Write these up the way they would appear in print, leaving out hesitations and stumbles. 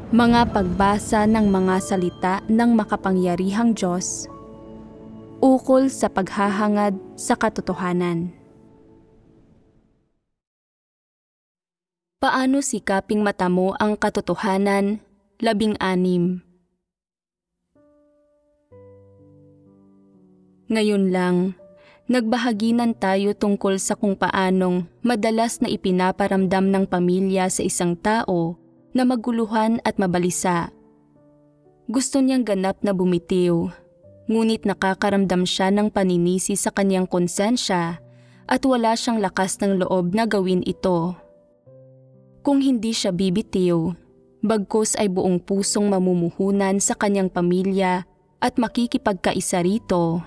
Mga pagbasa ng mga salita ng makapangyarihang Diyos ukol sa paghahangad sa katotohanan. Paano sikaping matamo ang katotohanan? 16. Ngayon lang, nagbahaginan tayo tungkol sa kung paanong madalas na ipinaparamdam ng pamilya sa isang tao na maguluhan at mabalisa. Gusto niyang ganap na bumitiw, ngunit nakakaramdam siya ng paninisi sa kanyang konsensya at wala siyang lakas ng loob na gawin ito. Kung hindi siya bibitiw, bagkus ay buong pusong mamumuhunan sa kanyang pamilya at makikipagkaisa rito,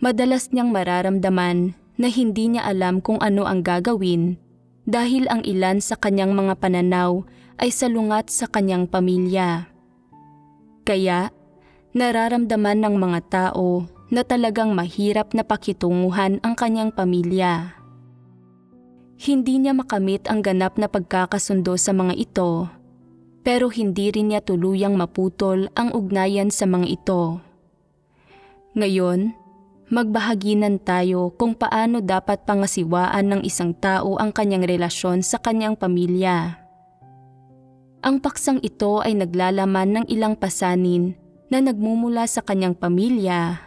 madalas niyang mararamdaman na hindi niya alam kung ano ang gagawin dahil ang ilan sa kanyang mga pananaw ay salungat sa kanyang pamilya. Kaya, nararamdaman ng mga tao na talagang mahirap na pakitunguhan ang kanyang pamilya. Hindi niya makamit ang ganap na pagkakasundo sa mga ito, pero hindi rin niya tuluyang maputol ang ugnayan sa mga ito. Ngayon, magbahaginan tayo kung paano dapat pangasiwaan ng isang tao ang kanyang relasyon sa kanyang pamilya. Ang paksang ito ay naglalaman ng ilang pasanin na nagmumula sa kanyang pamilya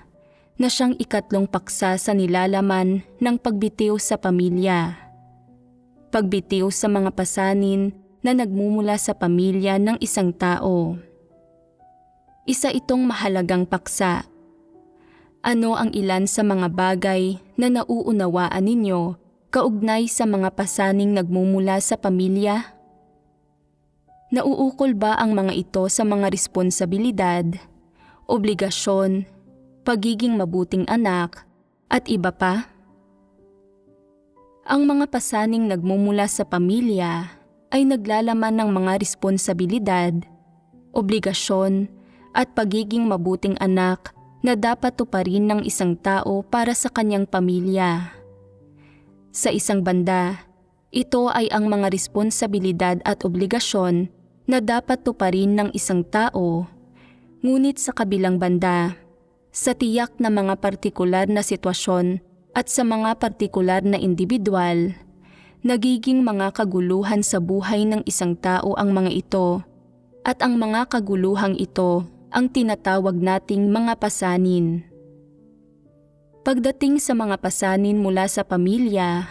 na siyang ikatlong paksa sa nilalaman ng pagbitiw sa pamilya. Pagbitiw sa mga pasanin na nagmumula sa pamilya ng isang tao. Isa itong mahalagang paksa. Ano ang ilan sa mga bagay na nauunawaan ninyo kaugnay sa mga pasaning nagmumula sa pamilya? Nauukol ba ang mga ito sa mga responsibilidad, obligasyon, pagiging mabuting anak, at iba pa? Ang mga pasaning nagmumula sa pamilya ay naglalaman ng mga responsibilidad, obligasyon, at pagiging mabuting anak na dapat tuparin ng isang tao para sa kanyang pamilya. Sa isang banda, ito ay ang mga responsibilidad at obligasyon na dapat tuparin ng isang tao, ngunit sa kabilang banda, sa tiyak na mga partikular na sitwasyon at sa mga partikular na individual, nagiging mga kaguluhan sa buhay ng isang tao ang mga ito, at ang mga kaguluhang ito ang tinatawag nating mga pasanin. Pagdating sa mga pasanin mula sa pamilya,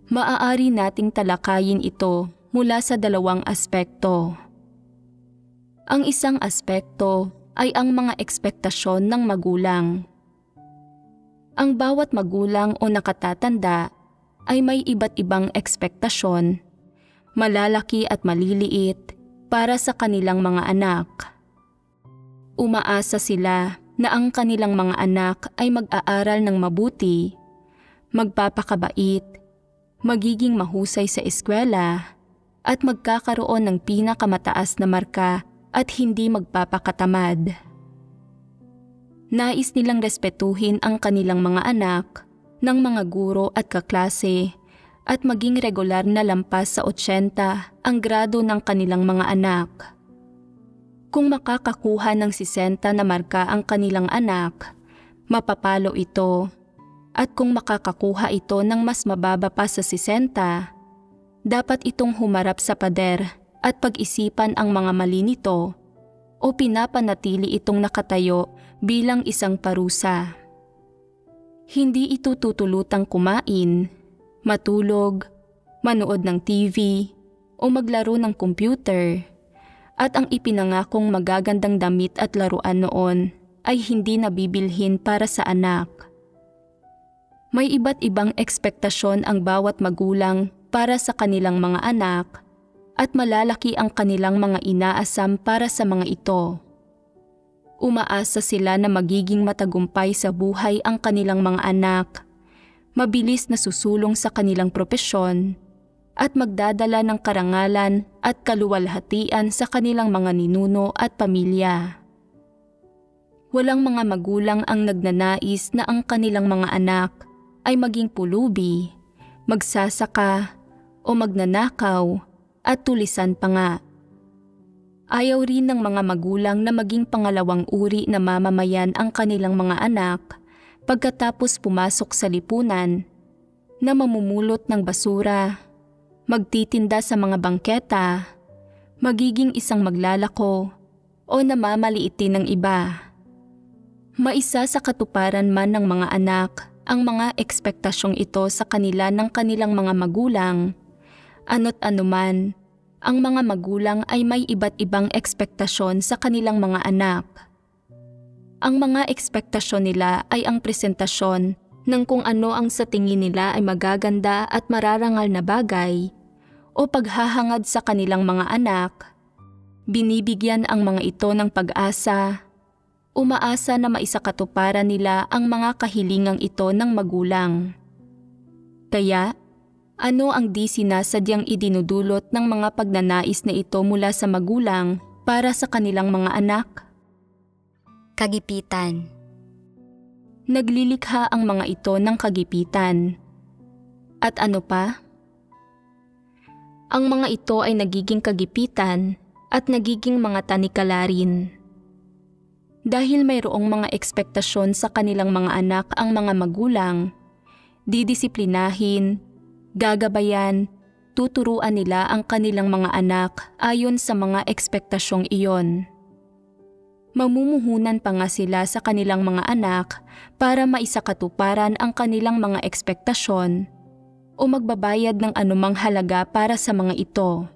maaari nating talakayin ito mula sa dalawang aspekto. Ang isang aspekto ay ang mga ekspektasyon ng magulang. Ang bawat magulang o nakatatanda ay may iba't ibang ekspektasyon, malalaki at maliliit, para sa kanilang mga anak. Umaasa sila na ang kanilang mga anak ay mag-aaral ng mabuti, magpapakabait, magiging mahusay sa eskwela, at magkakaroon ng pinakamataas na marka at hindi magpapakatamad. Nais nilang respetuhin ang kanilang mga anak ng mga guro at kaklase at maging regular na lampas sa 80 ang grado ng kanilang mga anak. Kung makakakuha ng 60 na marka ang kanilang anak, mapapalo ito, at kung makakakuha ito ng mas mababa pa sa 60, dapat itong humarap sa pader at pag-isipan ang mga mali nito o pinapanatili itong nakatayo bilang isang parusa. Hindi ito tutulutang kumain, matulog, manood ng TV o maglaro ng computer, at ang ipinangakong magagandang damit at laruan noon ay hindi nabibilhin para sa anak. May iba't ibang ekspektasyon ang bawat magulang para sa kanilang mga anak at malalaki ang kanilang mga inaasam para sa mga ito. Umaasa sila na magiging matagumpay sa buhay ang kanilang mga anak, mabilis na susulong sa kanilang propesyon, at magdadala ng karangalan at kaluwalhatian sa kanilang mga ninuno at pamilya. Walang mga magulang ang nagnanais na ang kanilang mga anak ay maging pulubi, magsasaka, o magnanakaw at tulisan pa nga. Ayaw rin ng mga magulang na maging pangalawang uri na mamamayan ang kanilang mga anak pagkatapos pumasok sa lipunan, na mamumulot ng basura, magtitinda sa mga bangketa, magiging isang maglalako, o namamaliitin ng iba. Maisa sa katuparan man ng mga anak ang mga ekspektasyong ito sa kanila ng kanilang mga magulang, ano't anuman, ang mga magulang ay may iba't ibang ekspektasyon sa kanilang mga anak. Ang mga ekspektasyon nila ay ang presentasyon ng kung ano ang sa tingin nila ay magaganda at mararangal na bagay o paghahangad sa kanilang mga anak. Binibigyan ang mga ito ng pag-asa, umaasa na maisakatuparan nila ang mga kahilingang ito ng magulang. Kaya, ano ang di sinasadyang idinudulot ng mga pagnanais na ito mula sa magulang para sa kanilang mga anak? Kagipitan. Naglilikha ang mga ito ng kagipitan. At ano pa? Ang mga ito ay nagiging kagipitan at nagiging mga tanikala rin. Dahil mayroong mga ekspektasyon sa kanilang mga anak ang mga magulang, didisiplinahin, gagabayan, tuturuan nila ang kanilang mga anak ayon sa mga ekspektasyong iyon. Mamumuhunan pa nga sila sa kanilang mga anak para maisakatuparan ang kanilang mga ekspektasyon o magbabayad ng anumang halaga para sa mga ito.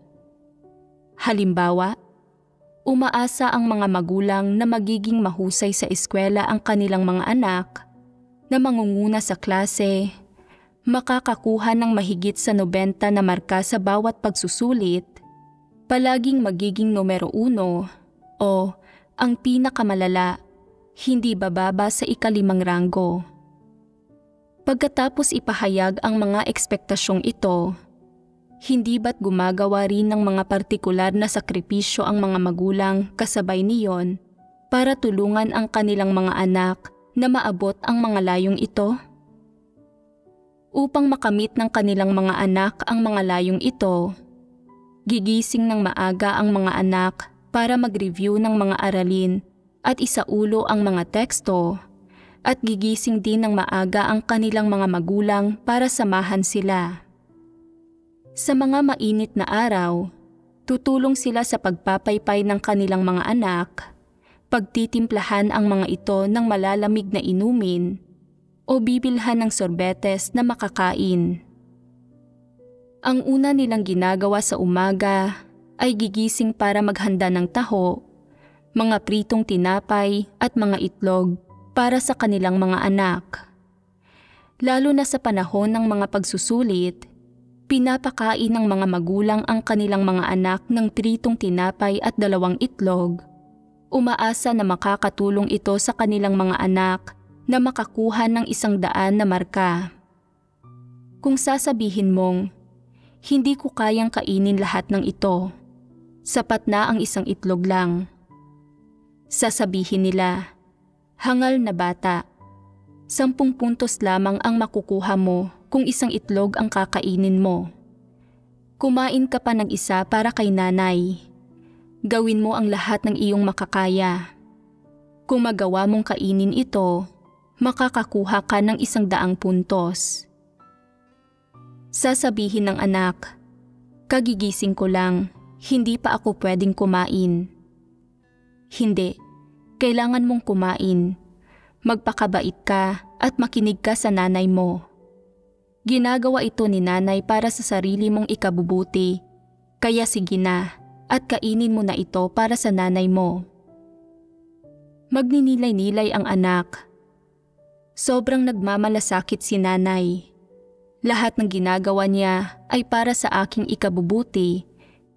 Halimbawa, umaasa ang mga magulang na magiging mahusay sa eskwela ang kanilang mga anak, na mangunguna sa klase, makakakuha ng mahigit sa 90 na marka sa bawat pagsusulit, palaging magiging numero 1 o ang pinakamalala, hindi bababa sa ika-5 ranggo. Pagkatapos ipahayag ang mga ekspektasyong ito, hindi ba't gumagawa rin ng mga partikular na sakripisyo ang mga magulang kasabay niyon para tulungan ang kanilang mga anak na maabot ang mga layong ito? Upang makamit ng kanilang mga anak ang mga layong ito, gigising ng maaga ang mga anak para mag-review ng mga aralin at isaulo ang mga teksto, at gigising din ng maaga ang kanilang mga magulang para samahan sila. Sa mga mainit na araw, tutulong sila sa pagpapaypay ng kanilang mga anak, pagtitimplahan ang mga ito ng malalamig na inumin, o bibilhan ng sorbetes na makakain. Ang una nilang ginagawa sa umaga ay gigising para maghanda ng taho, mga pritong tinapay at mga itlog para sa kanilang mga anak. Lalo na sa panahon ng mga pagsusulit, pinapakain ng mga magulang ang kanilang mga anak ng pritong tinapay at 2 itlog. Umaasa na makakatulong ito sa kanilang mga anak na makakuha ng 100 na marka. Kung sasabihin mong, hindi ko kayang kainin lahat ng ito, sapat na ang 1 itlog lang. Sasabihin nila, hangal na bata, 10 puntos lamang ang makukuha mo kung 1 itlog ang kakainin mo. Kumain ka pa ng 1 para kay nanay. Gawin mo ang lahat ng iyong makakaya. Kung magawa mong kainin ito, makakakuha ka ng 100 puntos. Sasabihin ng anak, kagigising ko lang, hindi pa ako pwedeng kumain. Hindi, kailangan mong kumain. Magpakabait ka at makinig ka sa nanay mo. Ginagawa ito ni nanay para sa sarili mong ikabubuti, kaya sige na at kainin mo na ito para sa nanay mo. Magninilay-nilay ang anak. Sobrang nagmamalasakit si nanay. Lahat ng ginagawa niya ay para sa aking ikabubuti,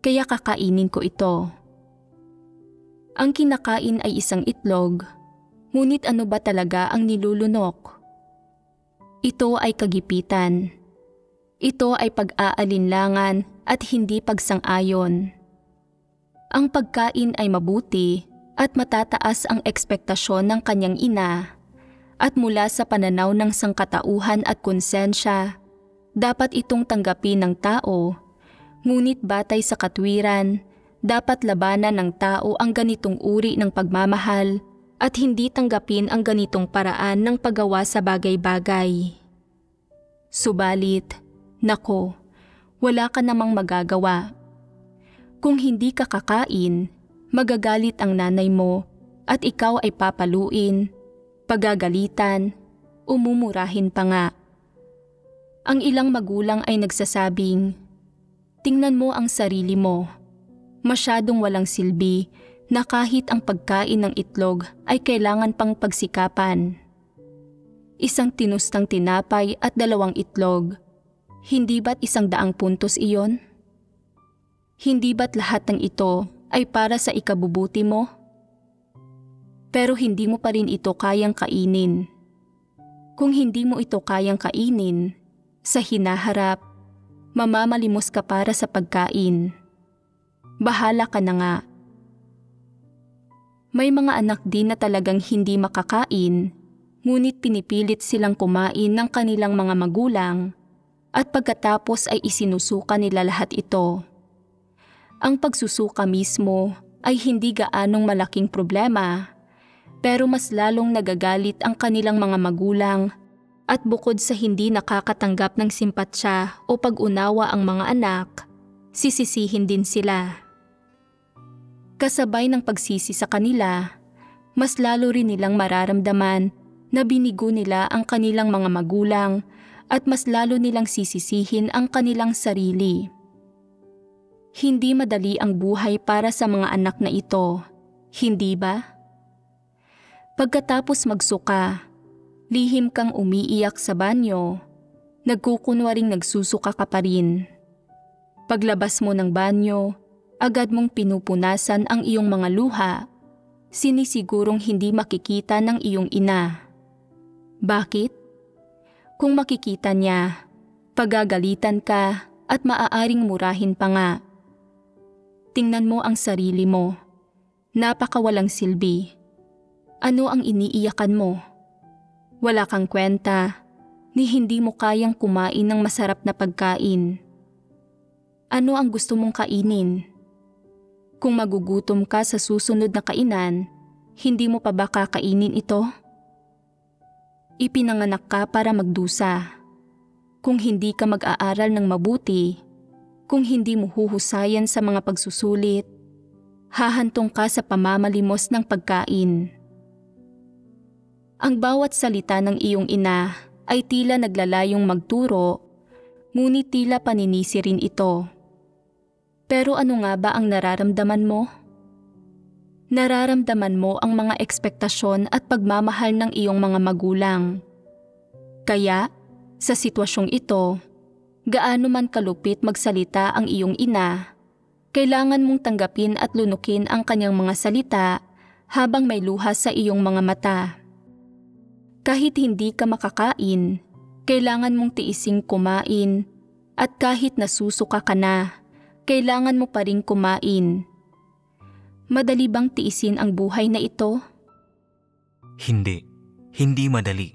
kaya kakainin ko ito. Ang kinakain ay 1 itlog, ngunit ano ba talaga ang nilulunok? Ito ay kagipitan. Ito ay pag-aalinlangan at hindi pagsang-ayon. Ang pagkain ay mabuti at matataas ang ekspektasyon ng kanyang ina, at mula sa pananaw ng sangkatauhan at konsensya, dapat itong tanggapin ng tao, ngunit batay sa katwiran, dapat labanan ng tao ang ganitong uri ng pagmamahal at hindi tanggapin ang ganitong paraan ng paggawa sa bagay-bagay. Subalit, nako, wala ka namang magagawa. Kung hindi ka kakain, magagalit ang nanay mo at ikaw ay papaluin, pagagalitan, umumurahin pa nga. Ang ilang magulang ay nagsasabing, "Tingnan mo ang sarili mo. Masyadong walang silbi na kahit ang pagkain ng itlog ay kailangan pang pagsikapan. Isang tinustang tinapay at 2 itlog. Hindi ba't 100 puntos iyon? Hindi ba't lahat ng ito ay para sa ikabubuti mo? Pero hindi mo pa rin ito kayang kainin. Kung hindi mo ito kayang kainin, sa hinaharap, mamamalimos ka para sa pagkain. Bahala ka na nga." May mga anak din na talagang hindi makakain, ngunit pinipilit silang kumain ng kanilang mga magulang at pagkatapos ay isinusuka nila lahat ito. Ang pagsusuka mismo ay hindi gaanong malaking problema, pero mas lalong nagagalit ang kanilang mga magulang at bukod sa hindi nakakatanggap ng simpatsya o pag-unawa ang mga anak, sisisihin din sila. Kasabay ng pagsisi sa kanila, mas lalo rin nilang mararamdaman na binigo nila ang kanilang mga magulang at mas lalo nilang sisisihin ang kanilang sarili. Hindi madali ang buhay para sa mga anak na ito, hindi ba? Pagkatapos magsuka, lihim kang umiiyak sa banyo, nagkukunwaring nagsusuka ka pa rin. Paglabas mo ng banyo, agad mong pinupunasan ang iyong mga luha, sinisigurong hindi makikita ng iyong ina. Bakit? Kung makikita niya, pagagalitan ka at maaaring murahin pa nga. Tingnan mo ang sarili mo. Napakawalang silbi. Ano ang iniiyakan mo? Wala kang kwenta, ni hindi mo kayang kumain ng masarap na pagkain. Ano ang gusto mong kainin? Kung magugutom ka sa susunod na kainan, hindi mo pa ba kakainin ito? Ipinanganak ka para magdusa. Kung hindi ka mag-aaral ng mabuti, kung hindi mo huhusayan sa mga pagsusulit, hahantong ka sa pamamalimos ng pagkain. Ang bawat salita ng iyong ina ay tila naglalayong magturo, ngunit tila paninisi rin ito. Pero ano nga ba ang nararamdaman mo? Nararamdaman mo ang mga ekspektasyon at pagmamahal ng iyong mga magulang. Kaya, sa sitwasyong ito, gaano man kalupit magsalita ang iyong ina, kailangan mong tanggapin at lunukin ang kanyang mga salita habang may luha sa iyong mga mata. Kahit hindi ka makakain, kailangan mong tiising kumain at kahit nasusuka ka na, kailangan mo pa rin kumain. Madali bang tiisin ang buhay na ito? Hindi madali.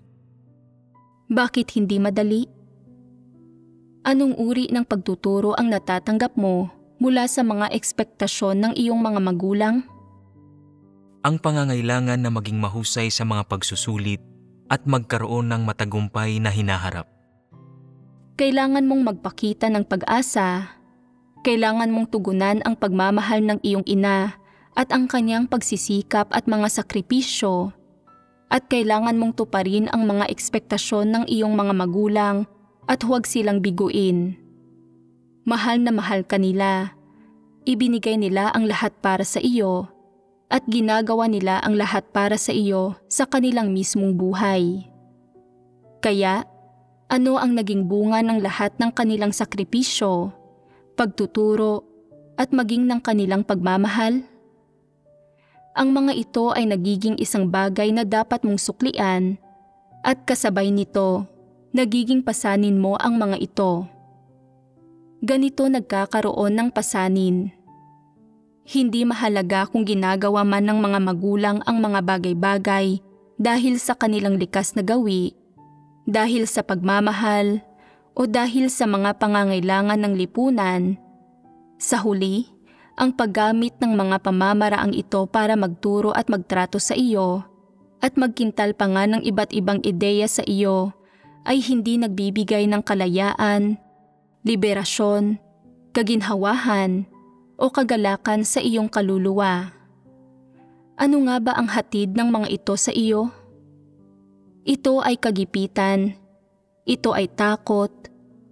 Bakit hindi madali? Anong uri ng pagtuturo ang natatanggap mo mula sa mga ekspektasyon ng iyong mga magulang? Ang pangangailangan na maging mahusay sa mga pagsusulit at magkaroon ng matagumpay na hinaharap. Kailangan mong magpakita ng pag-asa. Kailangan mong tugunan ang pagmamahal ng iyong ina at ang kanyang pagsisikap at mga sakripisyo. At kailangan mong tuparin ang mga ekspektasyon ng iyong mga magulang at huwag silang biguin. Mahal na mahal ka nila. Ibinigay nila ang lahat para sa iyo at ginagawa nila ang lahat para sa iyo sa kanilang mismong buhay. Kaya, ano ang naging bunga ng lahat ng kanilang sakripisyo, pagtuturo, at maging ng kanilang pagmamahal? Ang mga ito ay nagiging isang bagay na dapat mong suklian at kasabay nito, nagiging pasanin mo ang mga ito. Ganito nagkakaroon ng pasanin. Hindi mahalaga kung ginagawa man ng mga magulang ang mga bagay-bagay dahil sa kanilang likas na gawi, dahil sa pagmamahal, o dahil sa mga pangangailangan ng lipunan. Sa huli, ang paggamit ng mga pamamaraang ito para magturo at magtrato sa iyo at magkintal pa nga ng iba't ibang ideya sa iyo ay hindi nagbibigay ng kalayaan, liberasyon, kaginhawahan o kagalakan sa iyong kaluluwa. Ano nga ba ang hatid ng mga ito sa iyo? Ito ay kagipitan, ito ay takot,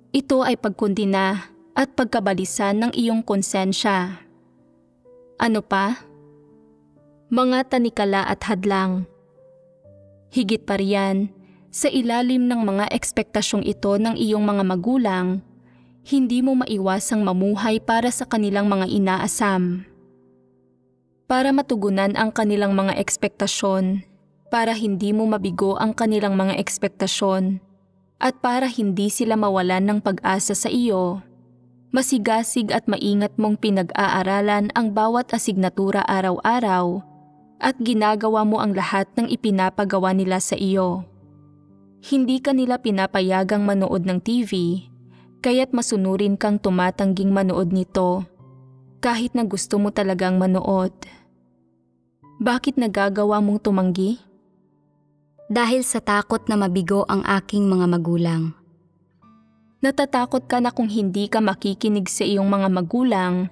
ito ay pagkundina at pagkabalisan ng iyong konsensya. Ano pa? Mga tanikala at hadlang. Higit pa riyan, sa ilalim ng mga ekspektasyong ito ng iyong mga magulang, hindi mo maiwasang mamuhay para sa kanilang mga inaasam. Para matugunan ang kanilang mga ekspektasyon, para hindi mo mabigo ang kanilang mga ekspektasyon, at para hindi sila mawalan ng pag-asa sa iyo, masigasig at maingat mong pinag-aaralan ang bawat asignatura araw-araw at ginagawa mo ang lahat ng ipinapagawa nila sa iyo. Hindi ka nila pinapayagang manood ng TV, kaya't masunurin kang tumatangging manood nito, kahit na gusto mo talagang manood. Bakit nagagawa mong tumanggi? Dahil sa takot na mabigo ang aking mga magulang. Natatakot ka na kung hindi ka makikinig sa iyong mga magulang,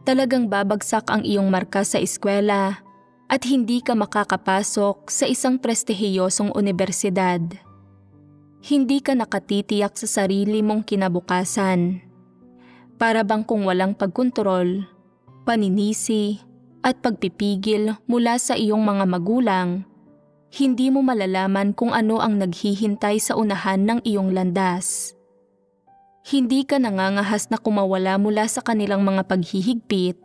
talagang babagsak ang iyong marka sa eskwela at hindi ka makakapasok sa isang prestihiyosong unibersidad. Hindi ka nakatitiyak sa sarili mong kinabukasan. Para bang kung walang pagkontrol, paninisi, at pagpipigil mula sa iyong mga magulang, hindi mo malalaman kung ano ang naghihintay sa unahan ng iyong landas. Hindi ka nangangahas na kumawala mula sa kanilang mga paghihigpit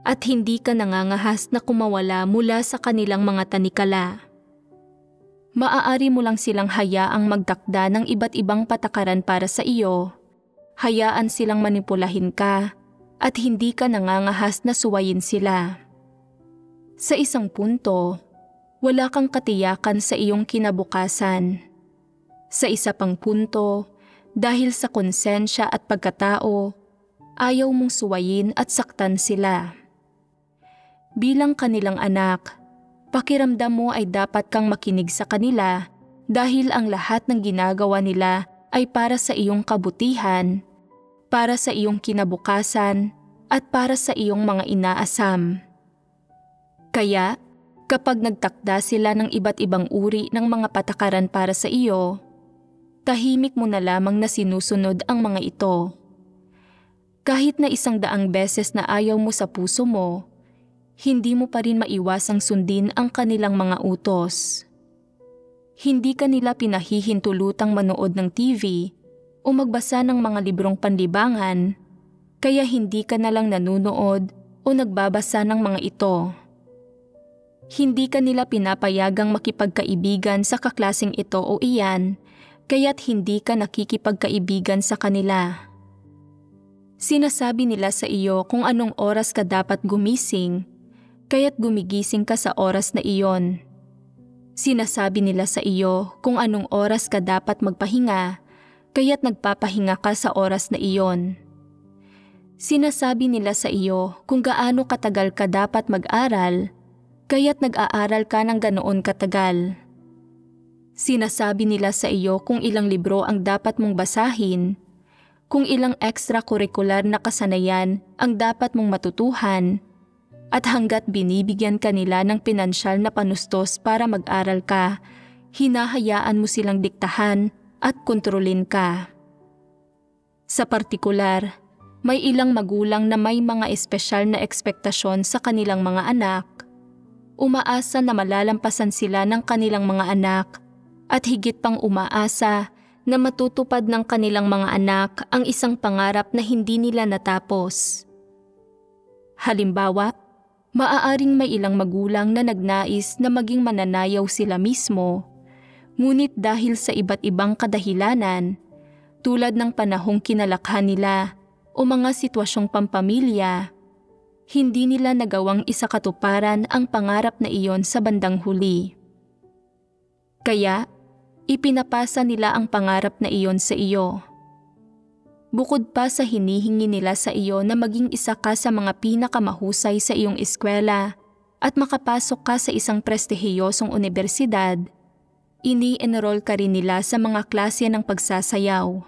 at hindi ka nangangahas na kumawala mula sa kanilang mga tanikala. Maaari mo lang silang hayaang magtakda ng iba't ibang patakaran para sa iyo, hayaan silang manipulahin ka at hindi ka nangangahas na suwayin sila. Sa isang punto, wala kang katiyakan sa iyong kinabukasan. Sa isa pang punto, dahil sa konsensya at pagkatao, ayaw mong suwayin at saktan sila. Bilang kanilang anak, pakiramdam mo ay dapat kang makinig sa kanila dahil ang lahat ng ginagawa nila ay para sa iyong kabutihan, para sa iyong kinabukasan, at para sa iyong mga inaasam. Kaya, kapag nagtakda sila ng iba't ibang uri ng mga patakaran para sa iyo, tahimik mo na lamang na sinusunod ang mga ito. Kahit na 100 beses na ayaw mo sa puso mo, hindi mo pa rin maiwasang sundin ang kanilang mga utos. Hindi ka nila pinahihintulutang manood ng TV o magbasa ng mga librong panlibangan, kaya hindi ka na lang nanunood o nagbabasa ng mga ito. Hindi ka nila pinapayagang makipagkaibigan sa kaklaseng ito o iyan, kaya't hindi ka nakikipagkaibigan sa kanila. Sinasabi nila sa iyo kung anong oras ka dapat gumising, kaya't gumigising ka sa oras na iyon. Sinasabi nila sa iyo kung anong oras ka dapat magpahinga, kaya't nagpapahinga ka sa oras na iyon. Sinasabi nila sa iyo kung gaano katagal ka dapat mag-aral, kaya't nag-aaral ka ng ganoon katagal. Sinasabi nila sa iyo kung ilang libro ang dapat mong basahin, kung ilang extracurricular na kasanayan ang dapat mong matutuhan, at hanggat binibigyan ka nila ng pinansyal na panustos para mag-aral ka, hinahayaan mo silang diktahan at kontrolin ka. Sa partikular, may ilang magulang na may mga espesyal na ekspektasyon sa kanilang mga anak. Umaasa na malalampasan sila ng kanilang mga anak at higit pang umaasa na matutupad ng kanilang mga anak ang isang pangarap na hindi nila natapos. Halimbawa, maaaring may ilang magulang na nagnais na maging mananayaw sila mismo, ngunit dahil sa iba't ibang kadahilanan, tulad ng panahong kinalakhan nila o mga sitwasyong pampamilya, hindi nila nagawang isakatuparan ang pangarap na iyon sa bandang huli. Kaya, ipinapasa nila ang pangarap na iyon sa iyo. Bukod pa sa hinihingi nila sa iyo na maging isa ka sa mga pinakamahusay sa iyong eskwela at makapasok ka sa isang prestihiyosong unibersidad, ini-enroll ka rin nila sa mga klase ng pagsasayaw.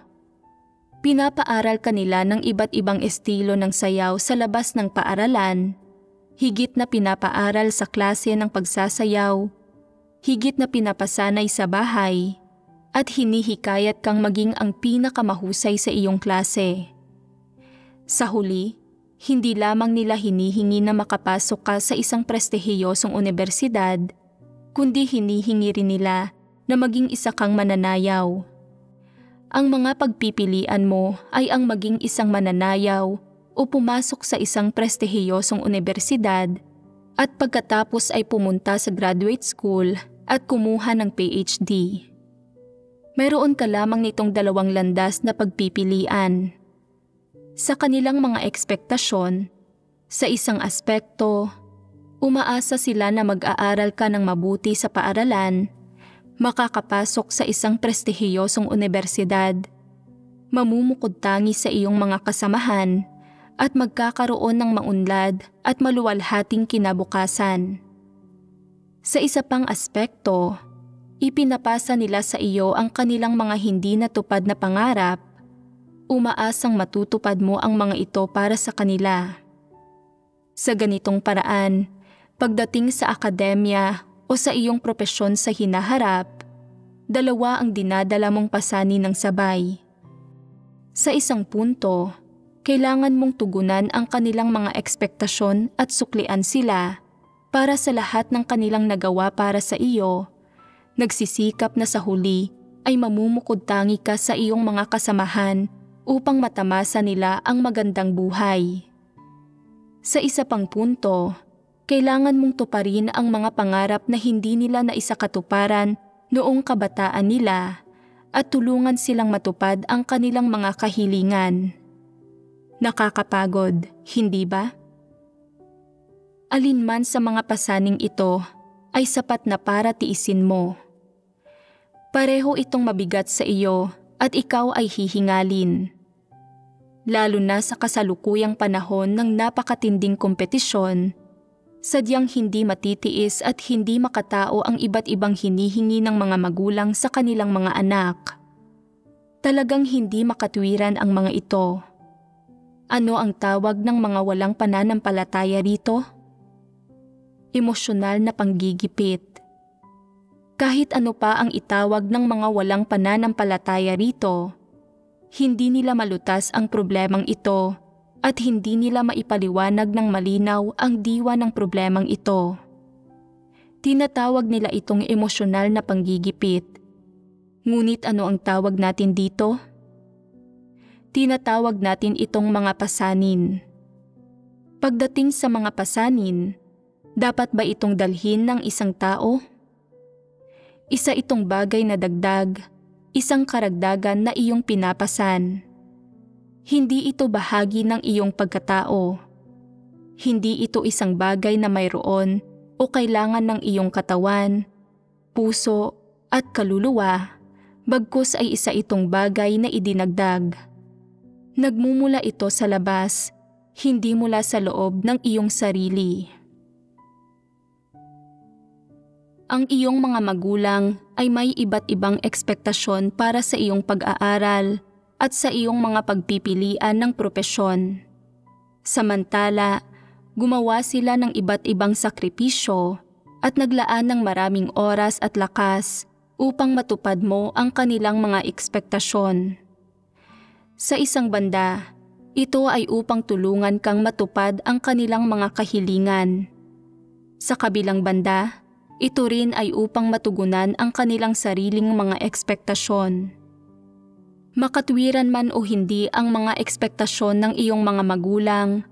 Pinapaaral ka nila ng iba't ibang estilo ng sayaw sa labas ng paaralan, higit na pinapaaral sa klase ng pagsasayaw, higit na pinapasanay sa bahay, at hinihikayat kang maging ang pinakamahusay sa iyong klase. Sa huli, hindi lamang nila hinihingi na makapasok ka sa isang prestihiyosong unibersidad, kundi hinihingi rin nila na maging isa kang mananayaw. Ang mga pagpipilian mo ay ang maging isang mananayaw o pumasok sa isang prestihiyosong unibersidad at pagkatapos ay pumunta sa graduate school at kumuha ng PhD. Mayroon ka lamang nitong dalawang landas na pagpipilian. Sa kanilang mga ekspektasyon, sa isang aspekto, umaasa sila na mag-aaral ka ng mabuti sa paaralan, makakapasok sa isang prestihiyosong unibersidad, mamumukod tangi sa iyong mga kasamahan at magkakaroon ng maunlad at maluwalhating kinabukasan. Sa isa pang aspekto, ipinapasa nila sa iyo ang kanilang mga hindi natupad na pangarap, umaasang matutupad mo ang mga ito para sa kanila. Sa ganitong paraan, pagdating sa akademya o sa iyong propesyon sa hinaharap, dalawa ang dinadala mong pasanin ng sabay. Sa isang punto, kailangan mong tugunan ang kanilang mga ekspektasyon at suklian sila para sa lahat ng kanilang nagawa para sa iyo. Nagsisikap na sa huli ay mamumukod tangi ka sa iyong mga kasamahan upang matamasa nila ang magandang buhay. Sa isa pang punto, kailangan mong tuparin ang mga pangarap na hindi nila naisakatuparan noong kabataan nila at tulungan silang matupad ang kanilang mga kahilingan. Nakakapagod, hindi ba? Alinman sa mga pasaning ito ay sapat na para tiisin mo. Pareho itong mabigat sa iyo at ikaw ay hihingalin. Lalo na sa kasalukuyang panahon ng napakatinding kompetisyon, sadyang hindi matitiis at hindi makatao ang iba't ibang hinihingi ng mga magulang sa kanilang mga anak. Talagang hindi makatwiran ang mga ito. Ano ang tawag ng mga walang pananampalataya rito? Emosyonal na panggigipit. Kahit ano pa ang itawag ng mga walang pananampalataya rito, hindi nila malutas ang problemang ito at hindi nila maipaliwanag ng malinaw ang diwa ng problemang ito. Tinatawag nila itong emosyonal na panggigipit. Ngunit ano ang tawag natin dito? Tinatawag natin itong mga pasanin. Pagdating sa mga pasanin, dapat ba itong dalhin ng isang tao? Isa itong bagay na dagdag, isang karagdagan na iyong pinapasan. Hindi ito bahagi ng iyong pagkatao. Hindi ito isang bagay na mayroon o kailangan ng iyong katawan, puso at kaluluwa, bagkus ay isa itong bagay na idinagdag. Nagmumula ito sa labas, hindi mula sa loob ng iyong sarili. Ang iyong mga magulang ay may iba't ibang ekspektasyon para sa iyong pag-aaral at sa iyong mga pagpipilian ng propesyon. Samantala, gumawa sila ng iba't ibang sakripisyo at naglaan ng maraming oras at lakas upang matupad mo ang kanilang mga ekspektasyon. Sa isang banda, ito ay upang tulungan kang matupad ang kanilang mga kahilingan. Sa kabilang banda, ito rin ay upang matugunan ang kanilang sariling mga ekspektasyon. Makatwiran man o hindi ang mga ekspektasyon ng iyong mga magulang,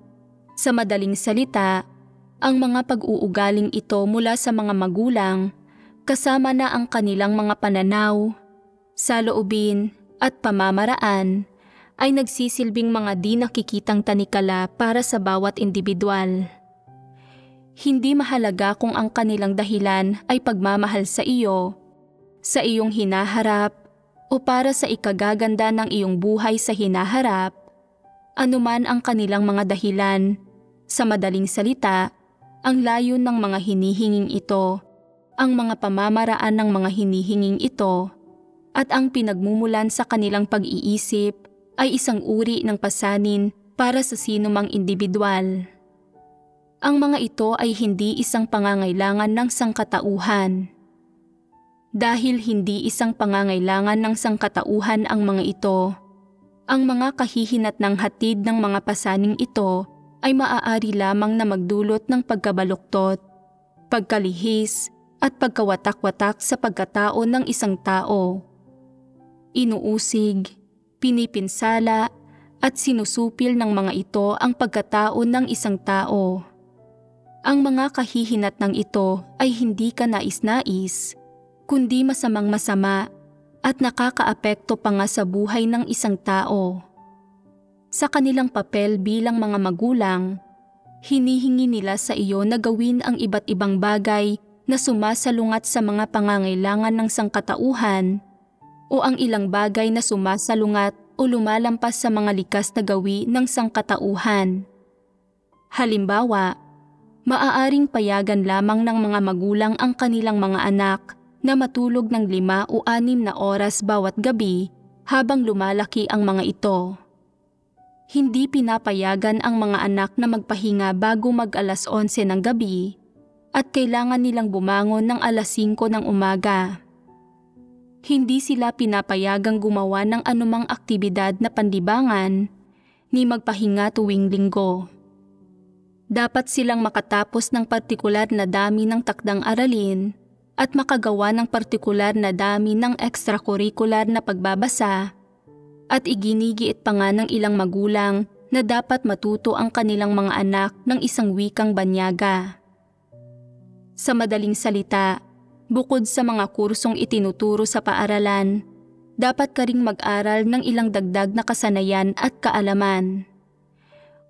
sa madaling salita, ang mga pag-uugaling ito mula sa mga magulang, kasama na ang kanilang mga pananaw, saloobin at pamamaraan, ay nagsisilbing mga di nakikitang tanikala para sa bawat individual. Hindi mahalaga kung ang kanilang dahilan ay pagmamahal sa iyo, sa iyong hinaharap, o para sa ikagaganda ng iyong buhay sa hinaharap, anuman ang kanilang mga dahilan. Sa madaling salita, ang layon ng mga hinihinging ito, ang mga pamamaraan ng mga hinihinging ito, at ang pinagmumulan sa kanilang pag-iisip ay isang uri ng pasanin para sa sinumang individual. Ang mga ito ay hindi isang pangangailangan ng sangkatauhan. Dahil hindi isang pangangailangan ng sangkatauhan ang mga ito, ang mga kahihinatnang hatid ng mga pasaning ito ay maaari lamang na magdulot ng pagkabaluktot, pagkalihis at pagkawatak-watak sa pagkatao ng isang tao. Inuusig, pinipinsala at sinusupil ng mga ito ang pagkatao ng isang tao. Ang mga kahihinatnang ito ay hindi ka nais-nais, kundi masamang-masama at nakakaapekto pa nga sa buhay ng isang tao. Sa kanilang papel bilang mga magulang, hinihingi nila sa iyo na gawin ang iba't ibang bagay na sumasalungat sa mga pangangailangan ng sangkatauhan o ang ilang bagay na sumasalungat o lumalampas sa mga likas na gawi ng sangkatauhan. Halimbawa, maaaring payagan lamang ng mga magulang ang kanilang mga anak na matulog ng 5 o 6 na oras bawat gabi habang lumalaki ang mga ito. Hindi pinapayagan ang mga anak na magpahinga bago mag-alas 11 ng gabi at kailangan nilang bumangon ng alas 5 ng umaga. Hindi sila pinapayagang gumawa ng anumang aktibidad na panlibangan ni magpahinga tuwing linggo. Dapat silang makatapos ng partikular na dami ng takdang aralin at makagawa ng partikular na dami ng extracurricular na pagbabasa, at iginigiit pa nga ng ilang magulang na dapat matuto ang kanilang mga anak ng isang wikang banyaga. Sa madaling salita, bukod sa mga kursong itinuturo sa paaralan, dapat ka ring mag-aral ng ilang dagdag na kasanayan at kaalaman.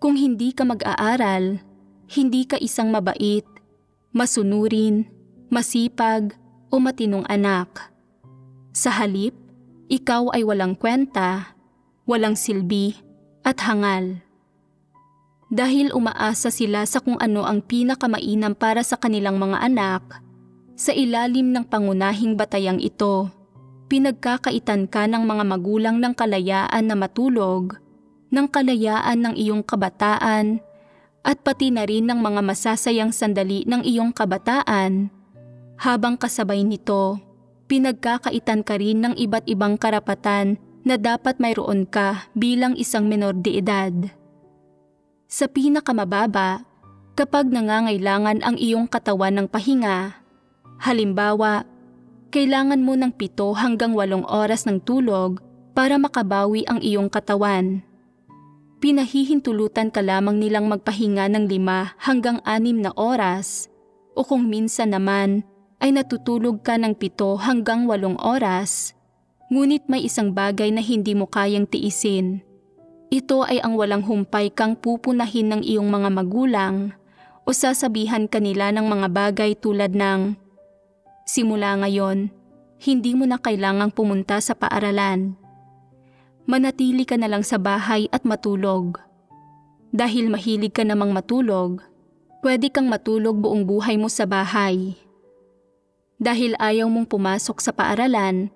Kung hindi ka mag-aaral, hindi ka isang mabait, masunurin, masipag o matinong anak. Sa halip, ikaw ay walang kwenta, walang silbi at hangal. Dahil umaasa sila sa kung ano ang pinakamainam para sa kanilang mga anak, sa ilalim ng pangunahing batayang ito, pinagkakaitan ka ng mga magulang ng kalayaan na matulog, ng kalayaan ng iyong kabataan, at pati na rin ng mga masasayang sandali ng iyong kabataan. Habang kasabay nito, pinagkakaitan ka rin ng iba't ibang karapatan na dapat mayroon ka bilang isang menor de edad. Sa pinakamababa, kapag nangangailangan ang iyong katawan ng pahinga, halimbawa, kailangan mo ng 7 hanggang 8 oras ng tulog para makabawi ang iyong katawan. Pinahihintulutan ka lamang nilang magpahinga ng 5 hanggang 6 na oras, o kung minsan naman ay natutulog ka ng 7 hanggang 8 oras, ngunit may isang bagay na hindi mo kayang tiisin. Ito ay ang walang humpay kang pupunahin ng iyong mga magulang o sasabihan kanila ng mga bagay tulad ng, simula ngayon, hindi mo na kailangang pumunta sa paaralan. Manatili ka na lang sa bahay at matulog. Dahil mahilig ka namang matulog, pwede kang matulog buong buhay mo sa bahay. Dahil ayaw mong pumasok sa paaralan,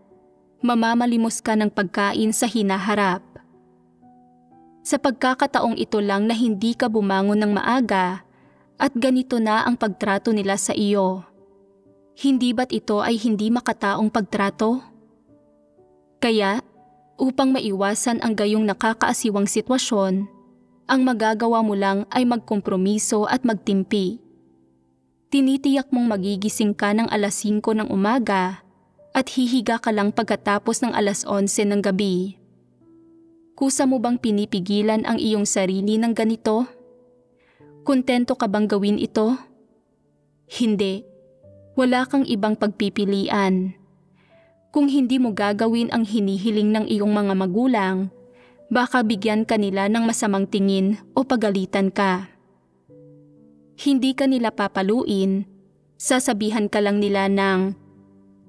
mamamalimos ka ng pagkain sa hinaharap. Sa pagkakataong ito lang na hindi ka bumangon ng maaga at ganito na ang pagtrato nila sa iyo, hindi ba't ito ay hindi makataong pagtrato? Kaya, upang maiwasan ang gayong nakakaasiwang sitwasyon, ang magagawa mo lang ay magkompromiso at magtimpi. Tinitiyak mong magigising ka ng alas 5 ng umaga at hihiga ka lang pagkatapos ng alas 11 ng gabi. Kusa mo bang pinipigilan ang iyong sarili ng ganito? Kontento ka bang gawin ito? Hindi. Wala kang ibang pagpipilian. Kung hindi mo gagawin ang hinihiling ng iyong mga magulang, baka bigyan ka nila ng masamang tingin o pagalitan ka. Hindi ka nila papaluin, sasabihan ka lang nila ng,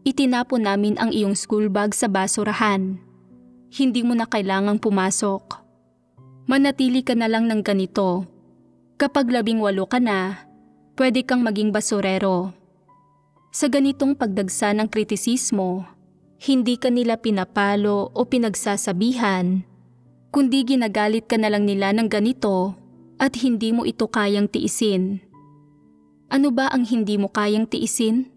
Itinapon namin ang iyong school bag sa basurahan. Hindi mo na kailangang pumasok. Manatili ka na lang ng ganito. Kapag 18 ka na, pwede kang maging basurero. Sa ganitong pagdagsa ng kritisismo, hindi ka nila pinapalo o pinagsasabihan, kundi ginagalit ka na lang nila ng ganito at hindi mo ito kayang tiisin. Ano ba ang hindi mo kayang tiisin?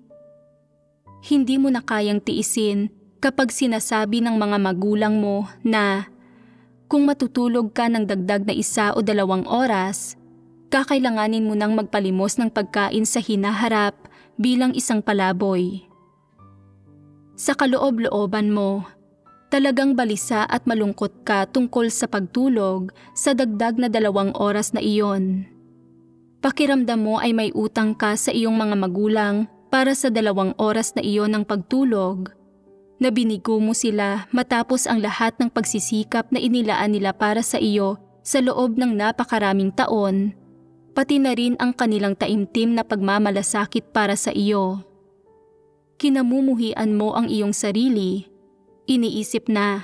Hindi mo na kayang tiisin kapag sinasabi ng mga magulang mo na kung matutulog ka ng dagdag na 1 o 2 oras, kakailanganin mo nang magpalimos ng pagkain sa hinaharap bilang isang palaboy. Sa kaloob-looban mo, talagang balisa at malungkot ka tungkol sa pagtulog sa dagdag na 2 oras na iyon. Pakiramdam mo ay may utang ka sa iyong mga magulang para sa 2 oras na iyon ng pagtulog, na binigo mo sila matapos ang lahat ng pagsisikap na inilaan nila para sa iyo sa loob ng napakaraming taon, pati na rin ang kanilang taimtim na pagmamalasakit para sa iyo. Kinamumuhian mo ang iyong sarili, iniisip na,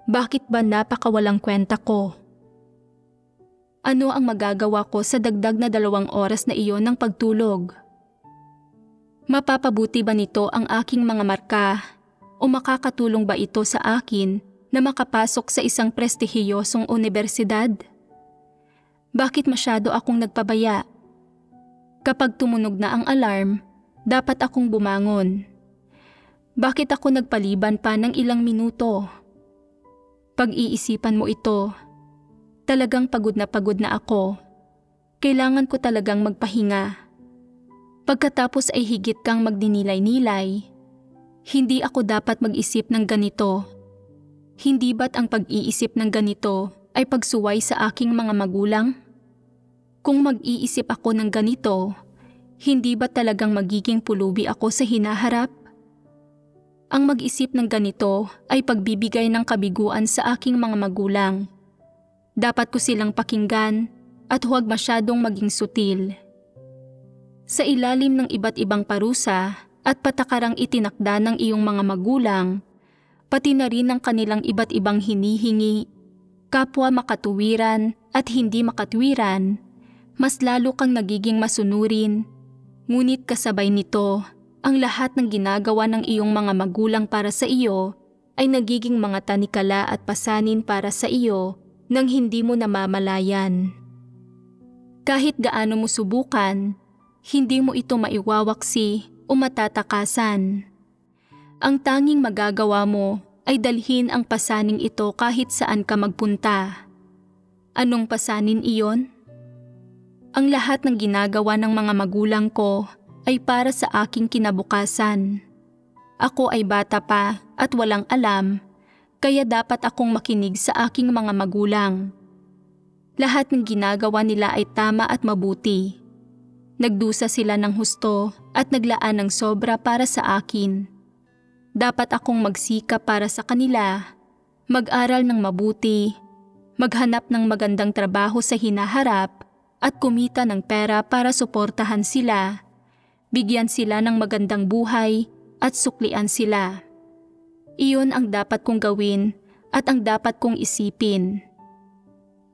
bakit ba napakawalang kwenta ko? Ano ang magagawa ko sa dagdag na 2 oras na iyon ng pagtulog? Mapapabuti ba nito ang aking mga marka o makakatulong ba ito sa akin na makapasok sa isang prestihiyosong unibersidad? Bakit masyado akong nagpabaya? Kapag tumunog na ang alarm, dapat akong bumangon. Bakit ako nagpaliban pa ng ilang minuto? Pag-iisipan mo ito, talagang pagod na ako. Kailangan ko talagang magpahinga. Pagkatapos ay higit kang magdinilay-nilay. Hindi ako dapat mag-isip ng ganito. Hindi ba't ang pag-iisip ng ganito ay pagsuway sa aking mga magulang? Kung mag-iisip ako ng ganito, hindi ba talagang magiging pulubi ako sa hinaharap? Ang mag-isip ng ganito ay pagbibigay ng kabiguan sa aking mga magulang. Dapat ko silang pakinggan at huwag masyadong maging sutil. Sa ilalim ng iba't ibang parusa at patakarang itinakda ng iyong mga magulang, pati na rin ng kanilang iba't ibang hinihingi, kapwa makatuwiran at hindi makatwiran, mas lalo kang nagiging masunurin. Ngunit kasabay nito, ang lahat ng ginagawa ng iyong mga magulang para sa iyo ay nagiging mga tanikala at pasanin para sa iyo nang hindi mo namamalayan. Kahit gaano mo subukan, hindi mo ito maiwawaksi o matatakasan. Ang tanging magagawa mo ay dalhin ang pasaning ito kahit saan ka magpunta. Anong pasanin iyon? Ang lahat ng ginagawa ng mga magulang ko ay para sa aking kinabukasan. Ako ay bata pa at walang alam, kaya dapat akong makinig sa aking mga magulang. Lahat ng ginagawa nila ay tama at mabuti. Nagdusa sila ng husto at naglaan ng sobra para sa akin. Dapat akong magsikap para sa kanila, mag-aral ng mabuti, maghanap ng magandang trabaho sa hinaharap at kumita ng pera para suportahan sila, bigyan sila ng magandang buhay at suklian sila. Iyon ang dapat kong gawin at ang dapat kong isipin.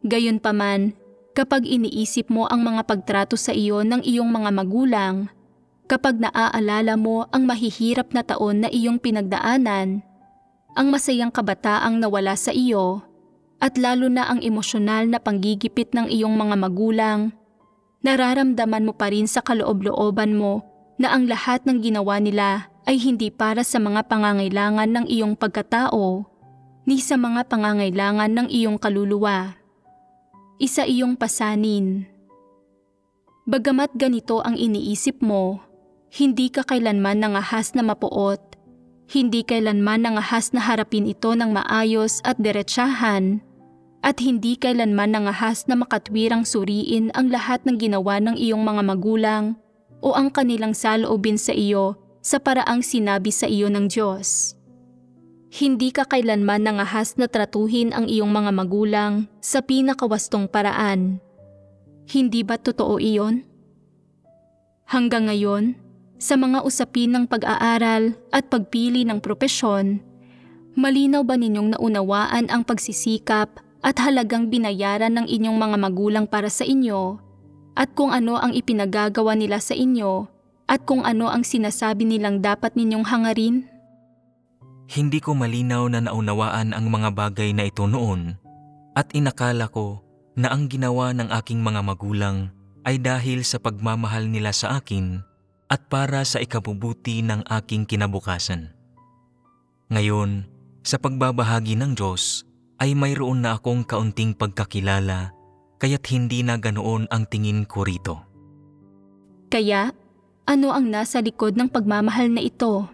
Gayunpaman, kapag iniisip mo ang mga pagtrato sa iyo ng iyong mga magulang, kapag naaalala mo ang mahihirap na taon na iyong pinagdaanan, ang masayang kabataang nawala sa iyo, at lalo na ang emosyonal na panggigipit ng iyong mga magulang, nararamdaman mo pa rin sa kaloob-looban mo na ang lahat ng ginawa nila ay hindi para sa mga pangangailangan ng iyong pagkatao, ni sa mga pangangailangan ng iyong kaluluwa. Isa iyong pasanin. Bagamat ganito ang iniisip mo, hindi ka kailanman nangahas na mapuot, hindi kailanman nangahas na harapin ito ng maayos at diretsahan, at hindi kailanman nangahas na makatwirang suriin ang lahat ng ginawa ng iyong mga magulang o ang kanilang saloobin sa iyo sa paraang sinabi sa iyo ng Diyos. Hindi ka kailanman nangahas na tratuhin ang iyong mga magulang sa pinakawastong paraan. Hindi ba totoo iyon? Hanggang ngayon, Sa mga usapin ng pag-aaral at pagpili ng propesyon, malinaw ba ninyong naunawaan ang pagsisikap at halagang binayaran ng inyong mga magulang para sa inyo at kung ano ang ipinagagawa nila sa inyo at kung ano ang sinasabi nilang dapat ninyong hangarin? Hindi ko malinaw na naunawaan ang mga bagay na ito noon at inakala ko na ang ginawa ng aking mga magulang ay dahil sa pagmamahal nila sa akin at para sa ikabubuti ng aking kinabukasan. Ngayon, sa pagbabahagi ng Diyos, ay mayroon na akong kaunting pagkakilala kaya't hindi na ganoon ang tingin ko rito. Kaya, ano ang nasa likod ng pagmamahal na ito?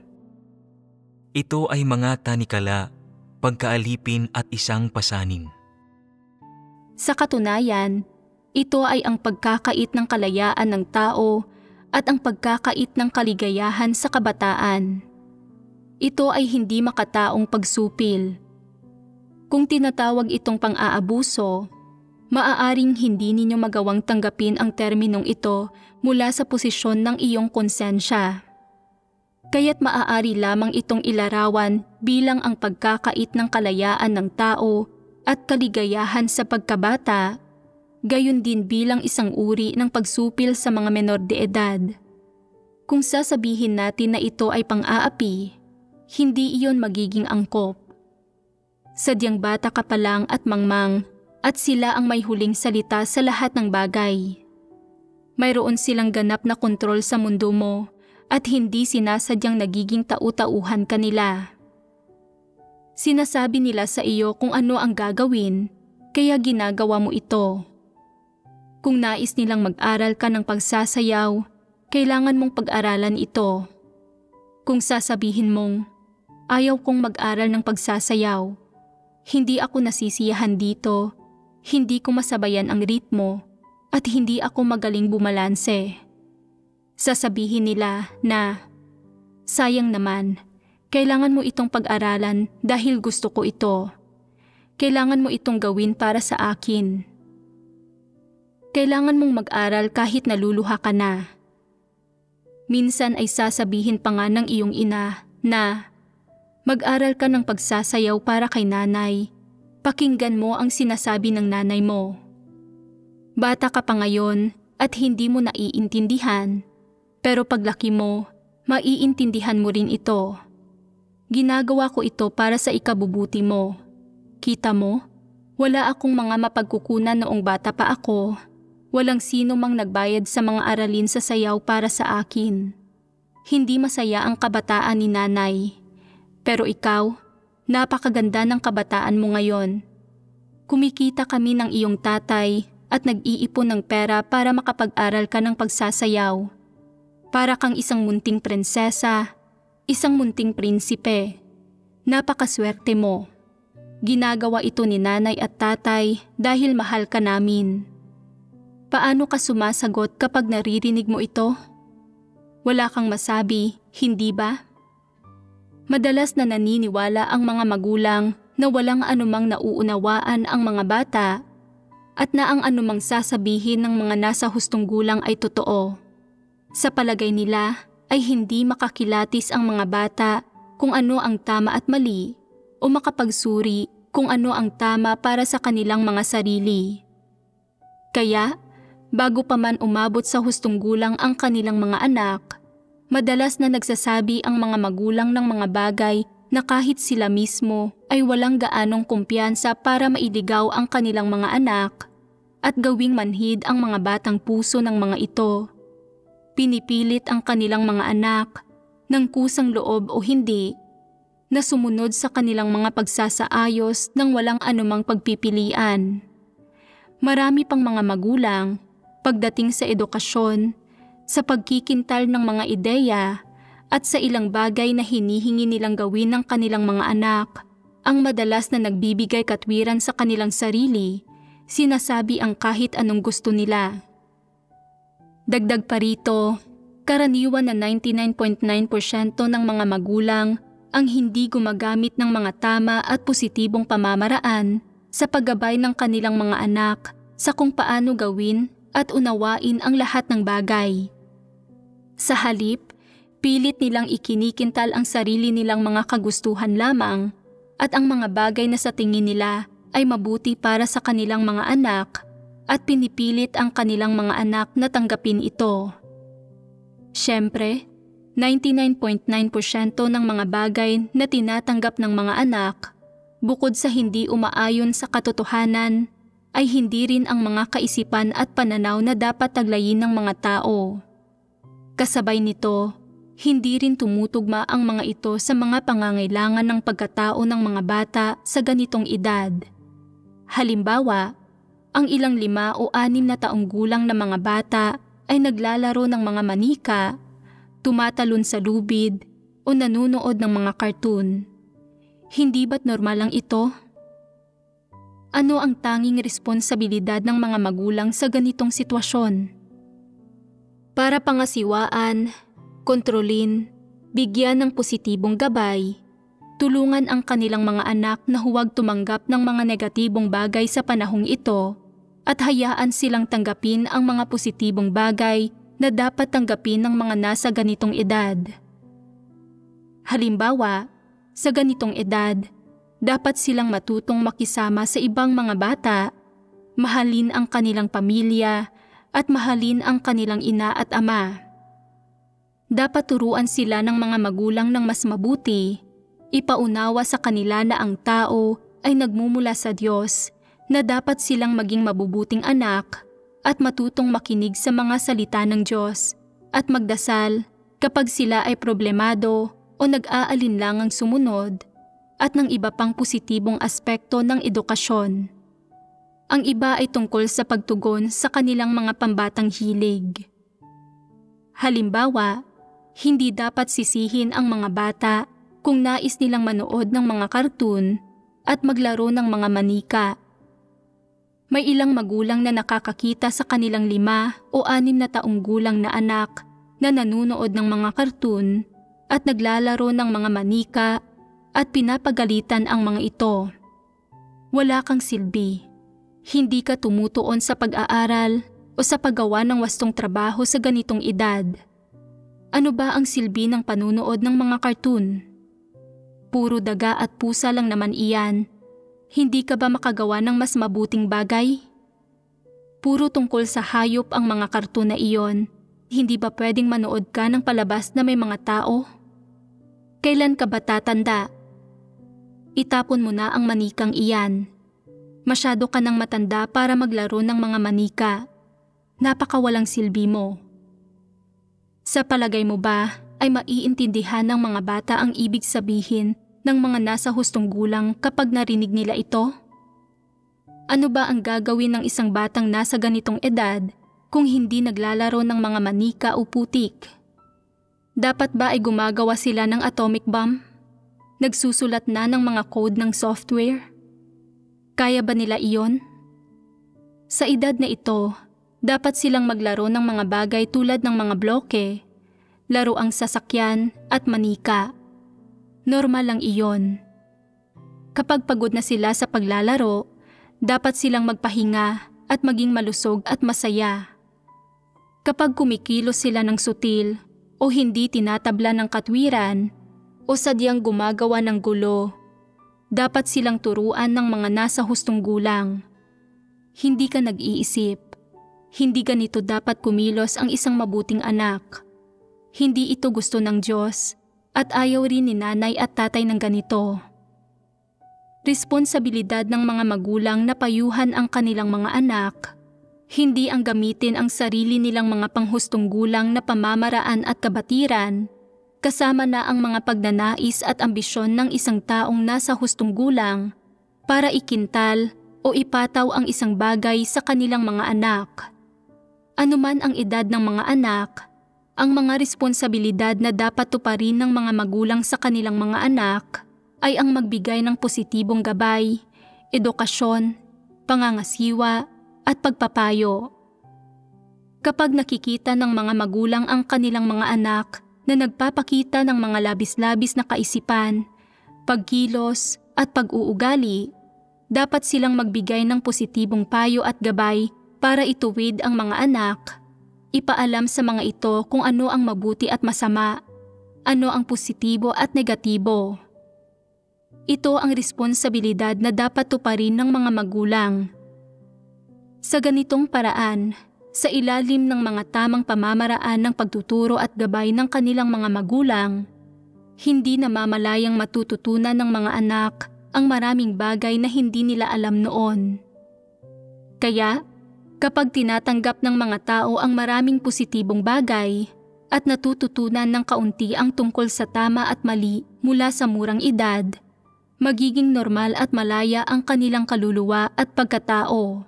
Ito ay mga tanikala, pagkaalipin at isang pasanin. Sa katunayan, ito ay ang pagkakait ng kalayaan ng tao at ang pagkakait ng kaligayahan sa kabataan. Ito ay hindi makataong pagsupil. Kung tinatawag itong pang-aabuso, maaaring hindi ninyo magawang tanggapin ang terminong ito mula sa posisyon ng iyong konsensya. Kaya't maaari lamang itong ilarawan bilang ang pagkakait ng kalayaan ng tao at kaligayahan sa pagkabata, gayon din bilang isang uri ng pagsupil sa mga menor de edad. Kung sasabihin natin na ito ay pang-aapi, hindi iyon magiging angkop. Sadyang bata ka pa lang at mangmang at sila ang may huling salita sa lahat ng bagay. Mayroon silang ganap na kontrol sa mundo mo at hindi sinasadyang nagiging tau-tauhan ka nila. Sinasabi nila sa iyo kung ano ang gagawin, kaya ginagawa mo ito. Kung nais nilang mag-aral ka ng pagsasayaw, kailangan mong pag-aralan ito. Kung sasabihin mong, ayaw kong mag-aral ng pagsasayaw, hindi ako nasisiyahan dito, hindi ko masabayan ang ritmo, at hindi ako magaling bumalanse. Sasabihin nila na, sayang naman, kailangan mo itong pag-aralan dahil gusto ko ito. Kailangan mo itong gawin para sa akin. Kailangan mong mag-aral kahit naluluha ka na. Minsan ay sasabihin pa nga ng iyong ina na mag-aral ka ng pagsasayaw para kay nanay. Pakinggan mo ang sinasabi ng nanay mo. Bata ka pa ngayon at hindi mo naiintindihan, pero paglaki mo, maiintindihan mo rin ito. Ginagawa ko ito para sa ikabubuti mo. Kita mo, wala akong mga mapagkukunan noong bata pa ako. Walang sino mang nagbayad sa mga aralin sa sayaw para sa akin. Hindi masaya ang kabataan ni nanay. Pero ikaw, napakaganda ng kabataan mo ngayon. Kumikita kami ng iyong tatay at nag-iipon ng pera para makapag-aral ka ng pagsasayaw. Para kang isang munting prinsesa, isang munting prinsipe. Napakaswerte mo. Ginagawa ito ni nanay at tatay dahil mahal ka namin. Paano ka sumasagot kapag naririnig mo ito? Wala kang masabi, hindi ba? Madalas na naniniwala ang mga magulang na walang anumang nauunawaan ang mga bata at na ang anumang sasabihin ng mga nasa hustong gulang ay totoo. Sa palagay nila ay hindi makakilatis ang mga bata kung ano ang tama at mali o makapagsuri kung ano ang tama para sa kanilang mga sarili. Kaya, bago pa man umabot sa hustong gulang ang kanilang mga anak, madalas na nagsasabi ang mga magulang ng mga bagay na kahit sila mismo ay walang gaanong kumpiyansa para mailigaw ang kanilang mga anak at gawing manhid ang mga batang puso ng mga ito. Pinipilit ang kanilang mga anak, ng kusang loob o hindi, na sumunod sa kanilang mga pagsasaayos ng walang anumang pagpipilian. Marami pang mga magulang, pagdating sa edukasyon, sa pagkikintal ng mga ideya, at sa ilang bagay na hinihingi nilang gawin ng kanilang mga anak, ang madalas na nagbibigay katwiran sa kanilang sarili, sinasabi ang kahit anong gusto nila. Dagdag pa rito, karaniwan na 99.9% ng mga magulang ang hindi gumagamit ng mga tama at positibong pamamaraan sa paggabay ng kanilang mga anak sa kung paano gawin at unawain ang lahat ng bagay. Sa halip, Pilit nilang ikinikintal ang sarili nilang mga kagustuhan lamang at ang mga bagay na sa tingin nila ay mabuti para sa kanilang mga anak at pinipilit ang kanilang mga anak na tanggapin ito. Siyempre, 99.9% ng mga bagay na tinatanggap ng mga anak, bukod sa hindi umaayon sa katotohanan, ay hindi rin ang mga kaisipan at pananaw na dapat taglayin ng mga tao. Kasabay nito, hindi rin tumutugma ang mga ito sa mga pangangailangan ng pagkatao ng mga bata sa ganitong edad. Halimbawa, ang ilang 5 o 6 na taong gulang na mga bata ay naglalaro ng mga manika, tumatalon sa lubid o nanunood ng mga cartoon. Hindi ba't normal lang ito? Ano ang tanging responsibilidad ng mga magulang sa ganitong sitwasyon? Para pangasiwaan, kontrolin, bigyan ng positibong gabay, tulungan ang kanilang mga anak na huwag tumanggap ng mga negatibong bagay sa panahong ito at hayaan silang tanggapin ang mga positibong bagay na dapat tanggapin ng mga nasa ganitong edad. Halimbawa, sa ganitong edad, dapat silang matutong makisama sa ibang mga bata, mahalin ang kanilang pamilya at mahalin ang kanilang ina at ama. Dapat turuan sila ng mga magulang ng mas mabuti, ipaunawa sa kanila na ang tao ay nagmumula sa Diyos, na dapat silang maging mabubuting anak at matutong makinig sa mga salita ng Diyos at magdasal kapag sila ay problemado o nag-aalinlangang sumunod at ng iba pang positibong aspekto ng edukasyon. Ang iba ay tungkol sa pagtugon sa kanilang mga pambatang hilig. Halimbawa, hindi dapat sisihin ang mga bata kung nais nilang manood ng mga kartoon at maglaro ng mga manika. May ilang magulang na nakakakita sa kanilang 5 o 6 na taong gulang na anak na nanunood ng mga kartoon at naglalaro ng mga manika at pinapagalitan ang mga ito. Wala kang silbi. Hindi ka tumutuon sa pag-aaral o sa paggawa ng wastong trabaho sa ganitong edad. Ano ba ang silbi ng panunood ng mga kartoon? Puro daga at pusa lang naman iyan. Hindi ka ba makagawa ng mas mabuting bagay? Puro tungkol sa hayop ang mga kartoon na iyon. Hindi ba pwedeng manood ka ng palabas na may mga tao? Kailan ka ba tatanda? Itapon mo na ang manikang iyan. Masyado ka nang matanda para maglaro ng mga manika. Napakawalang silbi mo. Sa palagay mo ba ay maiintindihan ng mga bata ang ibig sabihin ng mga nasa hustong gulang kapag narinig nila ito? Ano ba ang gagawin ng isang batang nasa ganitong edad kung hindi naglalaro ng mga manika o putik? Dapat ba ay gumagawa sila ng atomic bomb? Nagsusulat na ng mga code ng software? Kaya ba nila iyon? Sa edad na ito, dapat silang maglaro ng mga bagay tulad ng mga bloke, laruang sasakyan at manika. Normal lang iyon. Kapag pagod na sila sa paglalaro, dapat silang magpahinga at maging malusog at masaya. Kapag kumikilos sila ng sutil o hindi tinatabla ng katwiran o sadyang gumagawa ng gulo, dapat silang turuan ng mga nasa hustong gulang. Hindi ka nag-iisip. Hindi ganito dapat kumilos ang isang mabuting anak. Hindi ito gusto ng Diyos at ayaw rin ni nanay at tatay ng ganito. Responsibilidad ng mga magulang na payuhan ang kanilang mga anak, hindi ang gamitin ang sarili nilang mga panghustong gulang na pamamaraan at kabatiran, kasama na ang mga pagnanais at ambisyon ng isang taong nasa hustong gulang para ikintal o ipataw ang isang bagay sa kanilang mga anak. Anuman ang edad ng mga anak, ang mga responsibilidad na dapat tuparin ng mga magulang sa kanilang mga anak ay ang magbigay ng positibong gabay, edukasyon, pangangasiwa at pagpapayo. Kapag nakikita ng mga magulang ang kanilang mga anak na nagpapakita ng mga labis-labis na kaisipan, pagkilos at pag-uugali, dapat silang magbigay ng positibong payo at gabay para ituwid ang mga anak, ipaalam sa mga ito kung ano ang mabuti at masama, ano ang positibo at negatibo. Ito ang responsibilidad na dapat tuparin ng mga magulang. Sa ganitong paraan, sa ilalim ng mga tamang pamamaraan ng pagtuturo at gabay ng kanilang mga magulang, hindi namamalayang matututunan ng mga anak ang maraming bagay na hindi nila alam noon. Kaya, kapag tinatanggap ng mga tao ang maraming positibong bagay at natututunan ng kaunti ang tungkol sa tama at mali mula sa murang edad, magiging normal at malaya ang kanilang kaluluwa at pagkatao.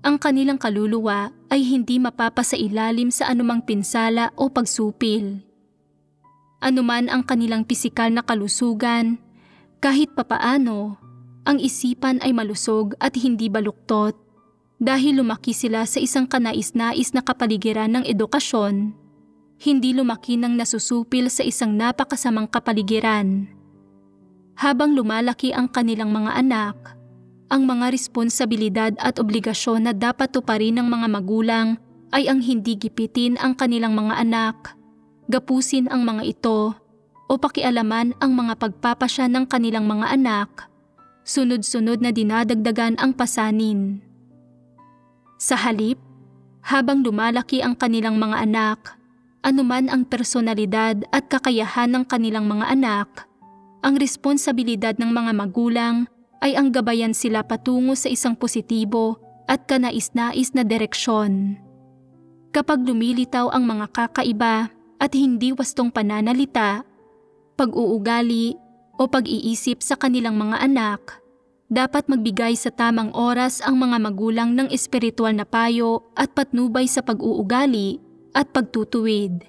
Ang kanilang kaluluwa ay hindi mapapasailalim sa anumang pinsala o pagsupil. Anuman ang kanilang pisikal na kalusugan, kahit papaano, ang isipan ay malusog at hindi baluktot dahil lumaki sila sa isang kanais-nais na kapaligiran ng edukasyon, hindi lumaki ng nasusupil sa isang napakasamang kapaligiran. Habang lumalaki ang kanilang mga anak, ang mga responsibilidad at obligasyon na dapat tuparin ng mga magulang ay ang hindi gipitin ang kanilang mga anak, gapusin ang mga ito, o pakialaman ang mga pagpapasya ng kanilang mga anak, sunod-sunod na dinadagdagan ang pasanin. Sa halip, habang lumalaki ang kanilang mga anak, anuman ang personalidad at kakayahan ng kanilang mga anak, ang responsibilidad ng mga magulang ay ang gabayan sila patungo sa isang positibo at kanais-nais na direksyon. Kapag lumilitaw ang mga kakaiba at hindi wastong pananalita, pag-uugali o pag-iisip sa kanilang mga anak, dapat magbigay sa tamang oras ang mga magulang ng espiritual na payo at patnubay sa pag-uugali at pagtutuwid.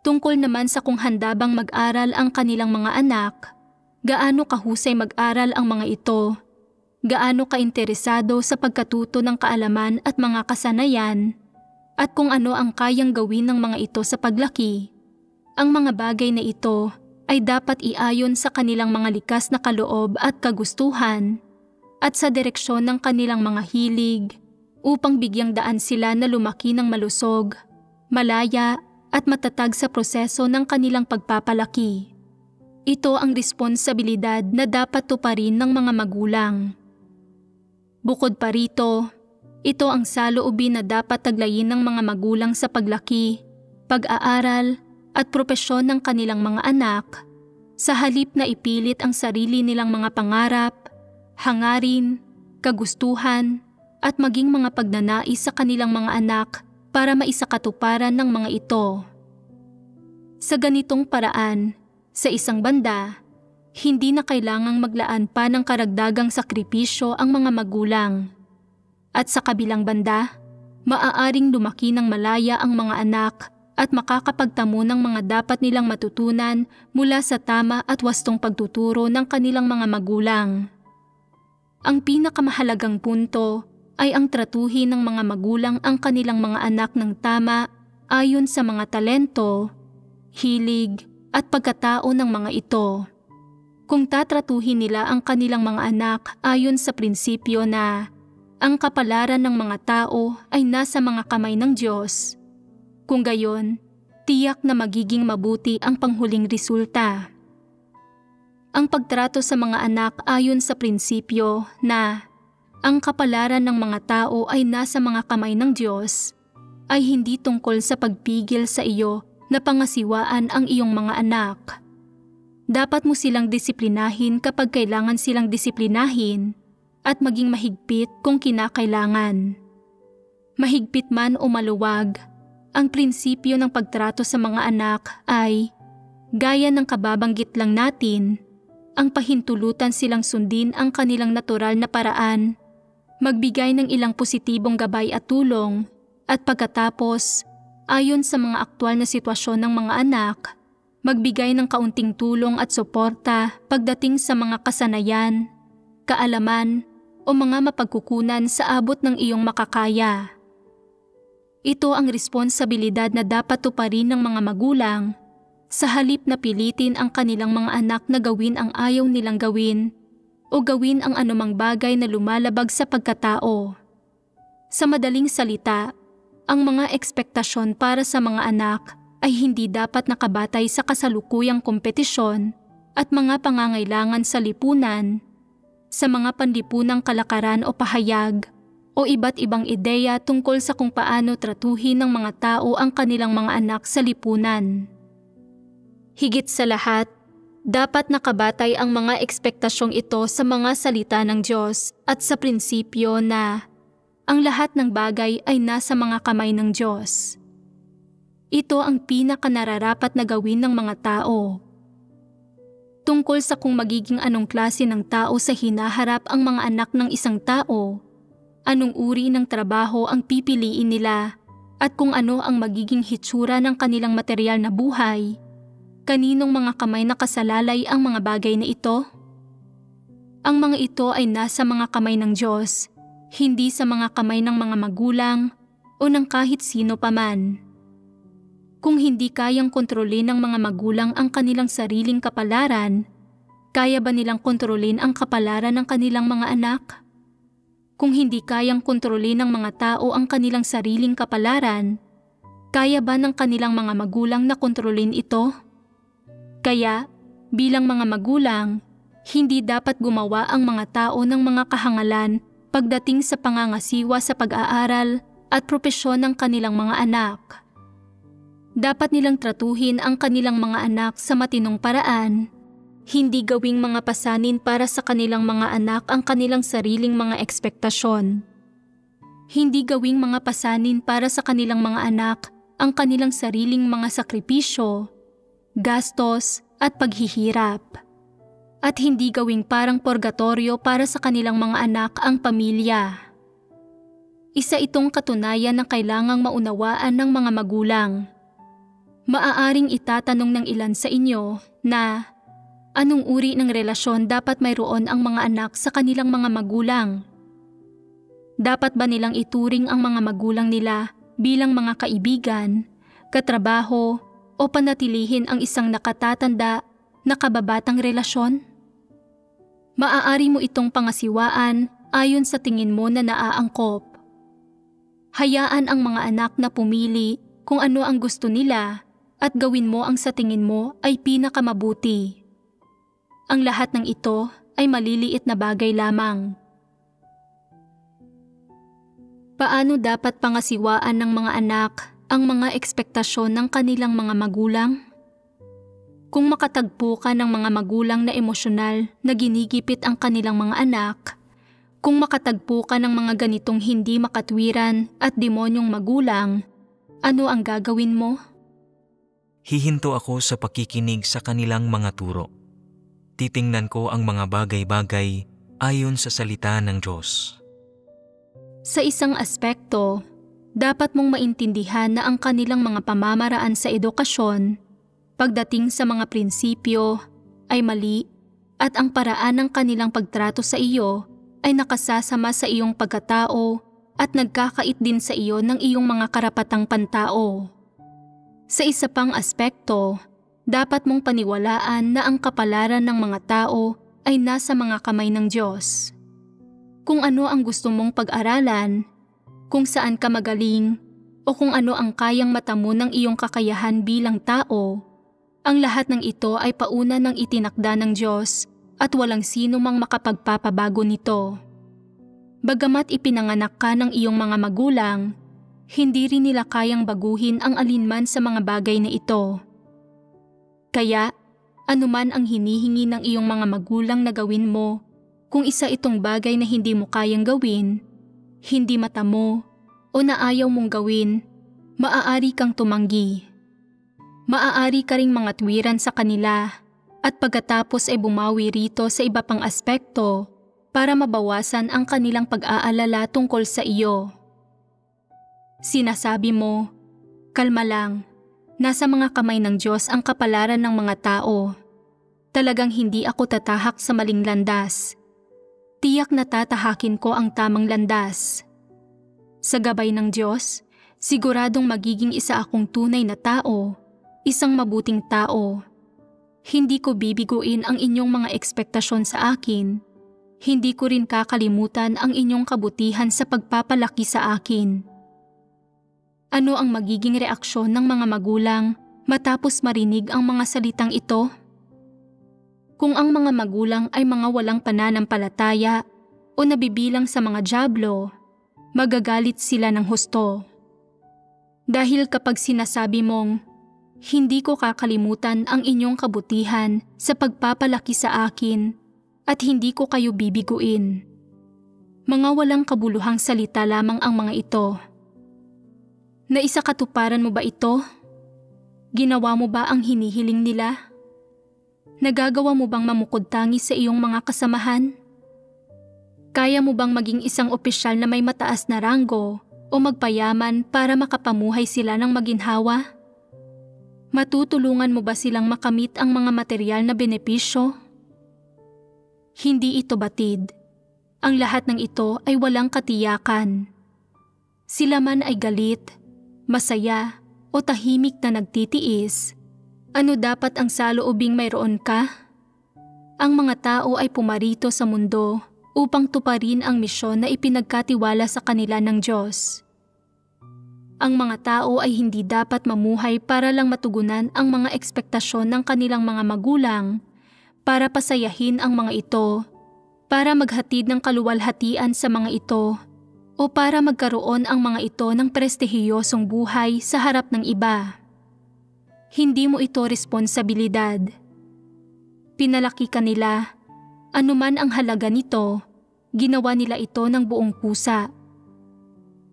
Tungkol naman sa kung handa bang mag-aral ang kanilang mga anak, gaano kahusay mag-aral ang mga ito, gaano kainteresado sa pagkatuto ng kaalaman at mga kasanayan, at kung ano ang kayang gawin ng mga ito sa paglaki, ang mga bagay na ito ay dapat iayon sa kanilang mga likas na kaloob at kagustuhan at sa direksyon ng kanilang mga hilig upang bigyang daan sila na lumaki ng malusog, malaya at matatag sa proseso ng kanilang pagpapalaki. Ito ang responsibilidad na dapat tuparin ng mga magulang. Bukod pa rito, ito ang saloobin na dapat taglayin ng mga magulang sa paglaki, pag-aaral at propesyon ng kanilang mga anak, sa halip na ipilit ang sarili nilang mga pangarap, hangarin, kagustuhan at maging mga pagnanais sa kanilang mga anak para maisakatuparan ng mga ito. Sa ganitong paraan, sa isang banda, hindi na kailangang maglaan pa ng karagdagang sakripisyo ang mga magulang. At sa kabilang banda, maaaring lumaki ng malaya ang mga anak at makakapagtamo ng mga dapat nilang matutunan mula sa tama at wastong pagtuturo ng kanilang mga magulang. Ang pinakamahalagang punto ay ang tratuhin ng mga magulang ang kanilang mga anak ng tama ayon sa mga talento, hilig at pagkatao ng mga ito. Kung tatratuhin nila ang kanilang mga anak ayon sa prinsipyo na ang kapalaran ng mga tao ay nasa mga kamay ng Diyos, kung gayon, tiyak na magiging mabuti ang panghuling resulta. Ang pagtrato sa mga anak ayon sa prinsipyo na ang kapalaran ng mga tao ay nasa mga kamay ng Diyos ay hindi tungkol sa pagpigil sa iyo na pangasiwaan ang iyong mga anak. Dapat mo silang disiplinahin kapag kailangan silang disiplinahin at maging mahigpit kung kinakailangan. Mahigpit man o maluwag, ang prinsipyo ng pagtrato sa mga anak ay, gaya ng kababanggit lang natin, ang pahintulutan silang sundin ang kanilang natural na paraan, magbigay ng ilang positibong gabay at tulong, at pagkatapos, ayon sa mga aktwal na sitwasyon ng mga anak, magbigay ng kaunting tulong at suporta pagdating sa mga kasanayan, kaalaman, o mga mapagkukunan sa abot ng iyong makakaya. Ito ang responsibilidad na dapat tuparin ng mga magulang sa halip na pilitin ang kanilang mga anak na gawin ang ayaw nilang gawin o gawin ang anumang bagay na lumalabag sa pagkatao. Sa madaling salita, ang mga ekspektasyon para sa mga anak ay hindi dapat nakabatay sa kasalukuyang kompetisyon at mga pangangailangan sa lipunan, sa mga panlipunang kalakaran o pahayag, o iba't ibang ideya tungkol sa kung paano tratuhin ng mga tao ang kanilang mga anak sa lipunan. Higit sa lahat, dapat nakabatay ang mga ekspektasyong ito sa mga salita ng Diyos at sa prinsipyo na ang lahat ng bagay ay nasa mga kamay ng Diyos. Ito ang pinakanararapat na gawin ng mga tao. Tungkol sa kung magiging anong klase ng tao sa hinaharap ang mga anak ng isang tao, anong uri ng trabaho ang pipiliin nila, at kung ano ang magiging hitsura ng kanilang material na buhay, kaninong mga kamay nakasalalay ang mga bagay na ito? Ang mga ito ay nasa mga kamay ng Diyos, hindi sa mga kamay ng mga magulang o ng kahit sino paman. Kung hindi kayang kontrolin ng mga magulang ang kanilang sariling kapalaran, kaya ba nilang kontrolin ang kapalaran ng kanilang mga anak? Kung hindi kayang kontrolin ng mga tao ang kanilang sariling kapalaran, kaya ba ng kanilang mga magulang na kontrolin ito? Kaya, bilang mga magulang, hindi dapat gumawa ang mga tao ng mga kahangalan pagdating sa pangangasiwa sa pag-aaral at propesyon ng kanilang mga anak. Dapat nilang tratuhin ang kanilang mga anak sa matinong paraan, hindi gawing mga pasanin para sa kanilang mga anak ang kanilang sariling mga ekspektasyon. Hindi gawing mga pasanin para sa kanilang mga anak ang kanilang sariling mga sakripisyo, gastos at paghihirap. At hindi gawing parang purgatorio para sa kanilang mga anak ang pamilya. Isa itong katunayan na kailangang maunawaan ng mga magulang. Maaaring itatanong ng ilan sa inyo na anong uri ng relasyon dapat mayroon ang mga anak sa kanilang mga magulang? Dapat ba nilang ituring ang mga magulang nila bilang mga kaibigan, katrabaho, o panatilihin ang isang nakatatanda na kababatang relasyon? Maaari mo itong pangasiwaan ayon sa tingin mo na naaangkop. Hayaan ang mga anak na pumili kung ano ang gusto nila at gawin mo ang sa tingin mo ay pinakamabuti. Ang lahat ng ito ay maliliit na bagay lamang. Paano dapat pangasiwaan ng mga anak ang mga ekspektasyon ng kanilang mga magulang? Kung makatagpo ka ng mga magulang na emosyonal na ginigipit ang kanilang mga anak, kung makatagpo ka ng mga ganitong hindi makatwiran at demonyong magulang, ano ang gagawin mo? Hihinto ako sa pakikinig sa kanilang mga turo. Titingnan ko ang mga bagay-bagay ayon sa salita ng Diyos. Sa isang aspekto, dapat mong maintindihan na ang kanilang mga pamamaraan sa edukasyon, pagdating sa mga prinsipyo, ay mali at ang paraan ng kanilang pagtrato sa iyo ay nakasasama sa iyong pagkatao at nagkakait din sa iyo ng iyong mga karapatang pantao. Sa isa pang aspekto, dapat mong paniwalaan na ang kapalaran ng mga tao ay nasa mga kamay ng Diyos. Kung ano ang gusto mong pag-aralan, kung saan ka magaling, o kung ano ang kayang matamo ng iyong kakayahan bilang tao, ang lahat ng ito ay pauna ng itinakda ng Diyos at walang sino mang makapagpapabago nito. Bagamat ipinanganak ka ng iyong mga magulang, hindi rin nila kayang baguhin ang alinman sa mga bagay na ito. Kaya, anuman ang hinihingi ng iyong mga magulang na gawin mo, kung isa itong bagay na hindi mo kayang gawin, hindi mata mo, o na ayaw mong gawin, maaari kang tumanggi. Maaari ka ring mga tuwiran sa kanila, at pagkatapos ay bumawi rito sa iba pang aspekto para mabawasan ang kanilang pag-aalala tungkol sa iyo. Sinasabi mo, kalma lang, nasa mga kamay ng Diyos ang kapalaran ng mga tao. Talagang hindi ako tatahak sa maling landas. Tiyak na tatahakin ko ang tamang landas. Sa gabay ng Diyos, siguradong magiging isa akong tunay na tao, isang mabuting tao. Hindi ko bibiguin ang inyong mga ekspektasyon sa akin. Hindi ko rin kakalimutan ang inyong kabutihan sa pagpapalaki sa akin. Ano ang magiging reaksyon ng mga magulang matapos marinig ang mga salitang ito? Kung ang mga magulang ay mga walang pananampalataya o nabibilang sa mga dyablo, magagalit sila ng husto. Dahil kapag sinasabi mong, "Hindi ko kakalimutan ang inyong kabutihan sa pagpapalaki sa akin at hindi ko kayo bibiguin." Mga walang kabuluhang salita lamang ang mga ito. Naisakatuparan mo ba ito? Ginawa mo ba ang hinihiling nila? Nagagawa mo bang mamukod-tangi sa iyong mga kasamahan? Kaya mo bang maging isang opisyal na may mataas na ranggo o magpayaman para makapamuhay sila ng maginhawa? Matutulungan mo ba silang makamit ang mga material na benepisyo? Hindi ito batid. Ang lahat ng ito ay walang katiyakan. Sila man ay galit, masaya, o tahimik na nagtitiis. Ano dapat ang saloobing mayroon ka? Ang mga tao ay pumarito sa mundo upang tuparin ang misyon na ipinagkatiwala sa kanila ng Diyos. Ang mga tao ay hindi dapat mamuhay para lang matugunan ang mga ekspektasyon ng kanilang mga magulang, para pasayahin ang mga ito, para maghatid ng kaluwalhatian sa mga ito, o para magkaroon ang mga ito ng prestihiyosong buhay sa harap ng iba. Hindi mo ito responsibilidad. Pinalaki ka nila, anuman ang halaga nito, ginawa nila ito ng buong pusa.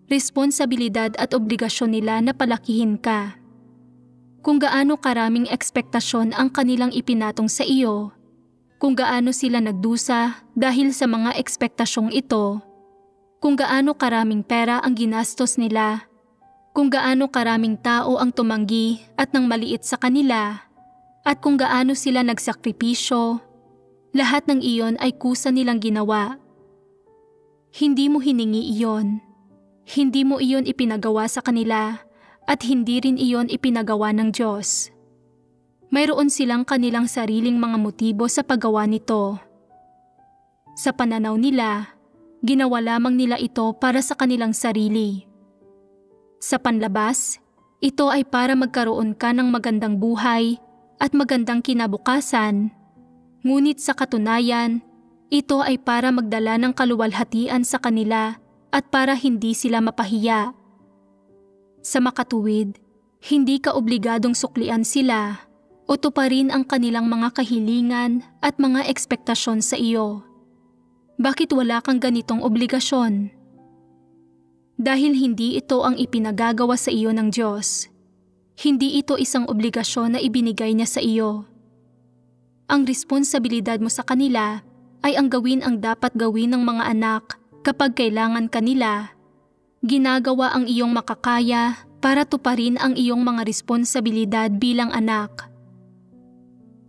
Responsibilidad at obligasyon nila na palakihin ka. Kung gaano karaming ekspektasyon ang kanilang ipinatong sa iyo, kung gaano sila nagdusa dahil sa mga ekspektasyong ito, kung gaano karaming pera ang ginastos nila, kung gaano karaming tao ang tumanggi at nang maliit sa kanila, at kung gaano sila nagsakripisyo, lahat ng iyon ay kusa nilang ginawa. Hindi mo hiningi iyon. Hindi mo iyon ipinagawa sa kanila at hindi rin iyon ipinagawa ng Diyos. Mayroon silang kanilang sariling mga motibo sa paggawa nito. Sa pananaw nila, ginawa lamang nila ito para sa kanilang sarili. Sa panlabas, ito ay para magkaroon ka ng magandang buhay at magandang kinabukasan. Ngunit sa katunayan, ito ay para magdala ng kaluwalhatian sa kanila at para hindi sila mapahiya. Sa makatuwid, hindi ka obligadong suklian sila o tuparin ang kanilang mga kahilingan at mga ekspektasyon sa iyo. Bakit wala kang ganitong obligasyon? Dahil hindi ito ang ipinagagawa sa iyo ng Diyos. Hindi ito isang obligasyon na ibinigay niya sa iyo. Ang responsibilidad mo sa kanila ay ang gawin ang dapat gawin ng mga anak kapag kailangan kanila. Ginagawa ang iyong makakaya para tuparin ang iyong mga responsibilidad bilang anak.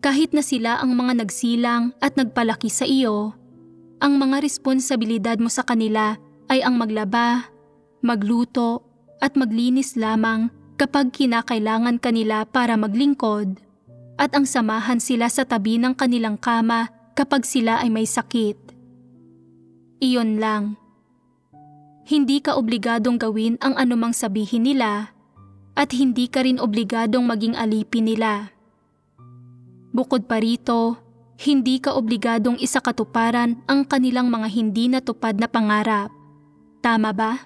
Kahit na sila ang mga nagsilang at nagpalaki sa iyo, ang mga responsibilidad mo sa kanila ay ang maglaba, magluto at maglinis lamang kapag kinakailangan kanila para maglingkod, at ang samahan sila sa tabi ng kanilang kama kapag sila ay may sakit. Iyon lang. Hindi ka obligadong gawin ang anumang sabihin nila at hindi ka rin obligadong maging alipin nila. Bukod pa rito, hindi ka obligadong isakatuparan ang kanilang mga hindi natupad na pangarap. Tama ba?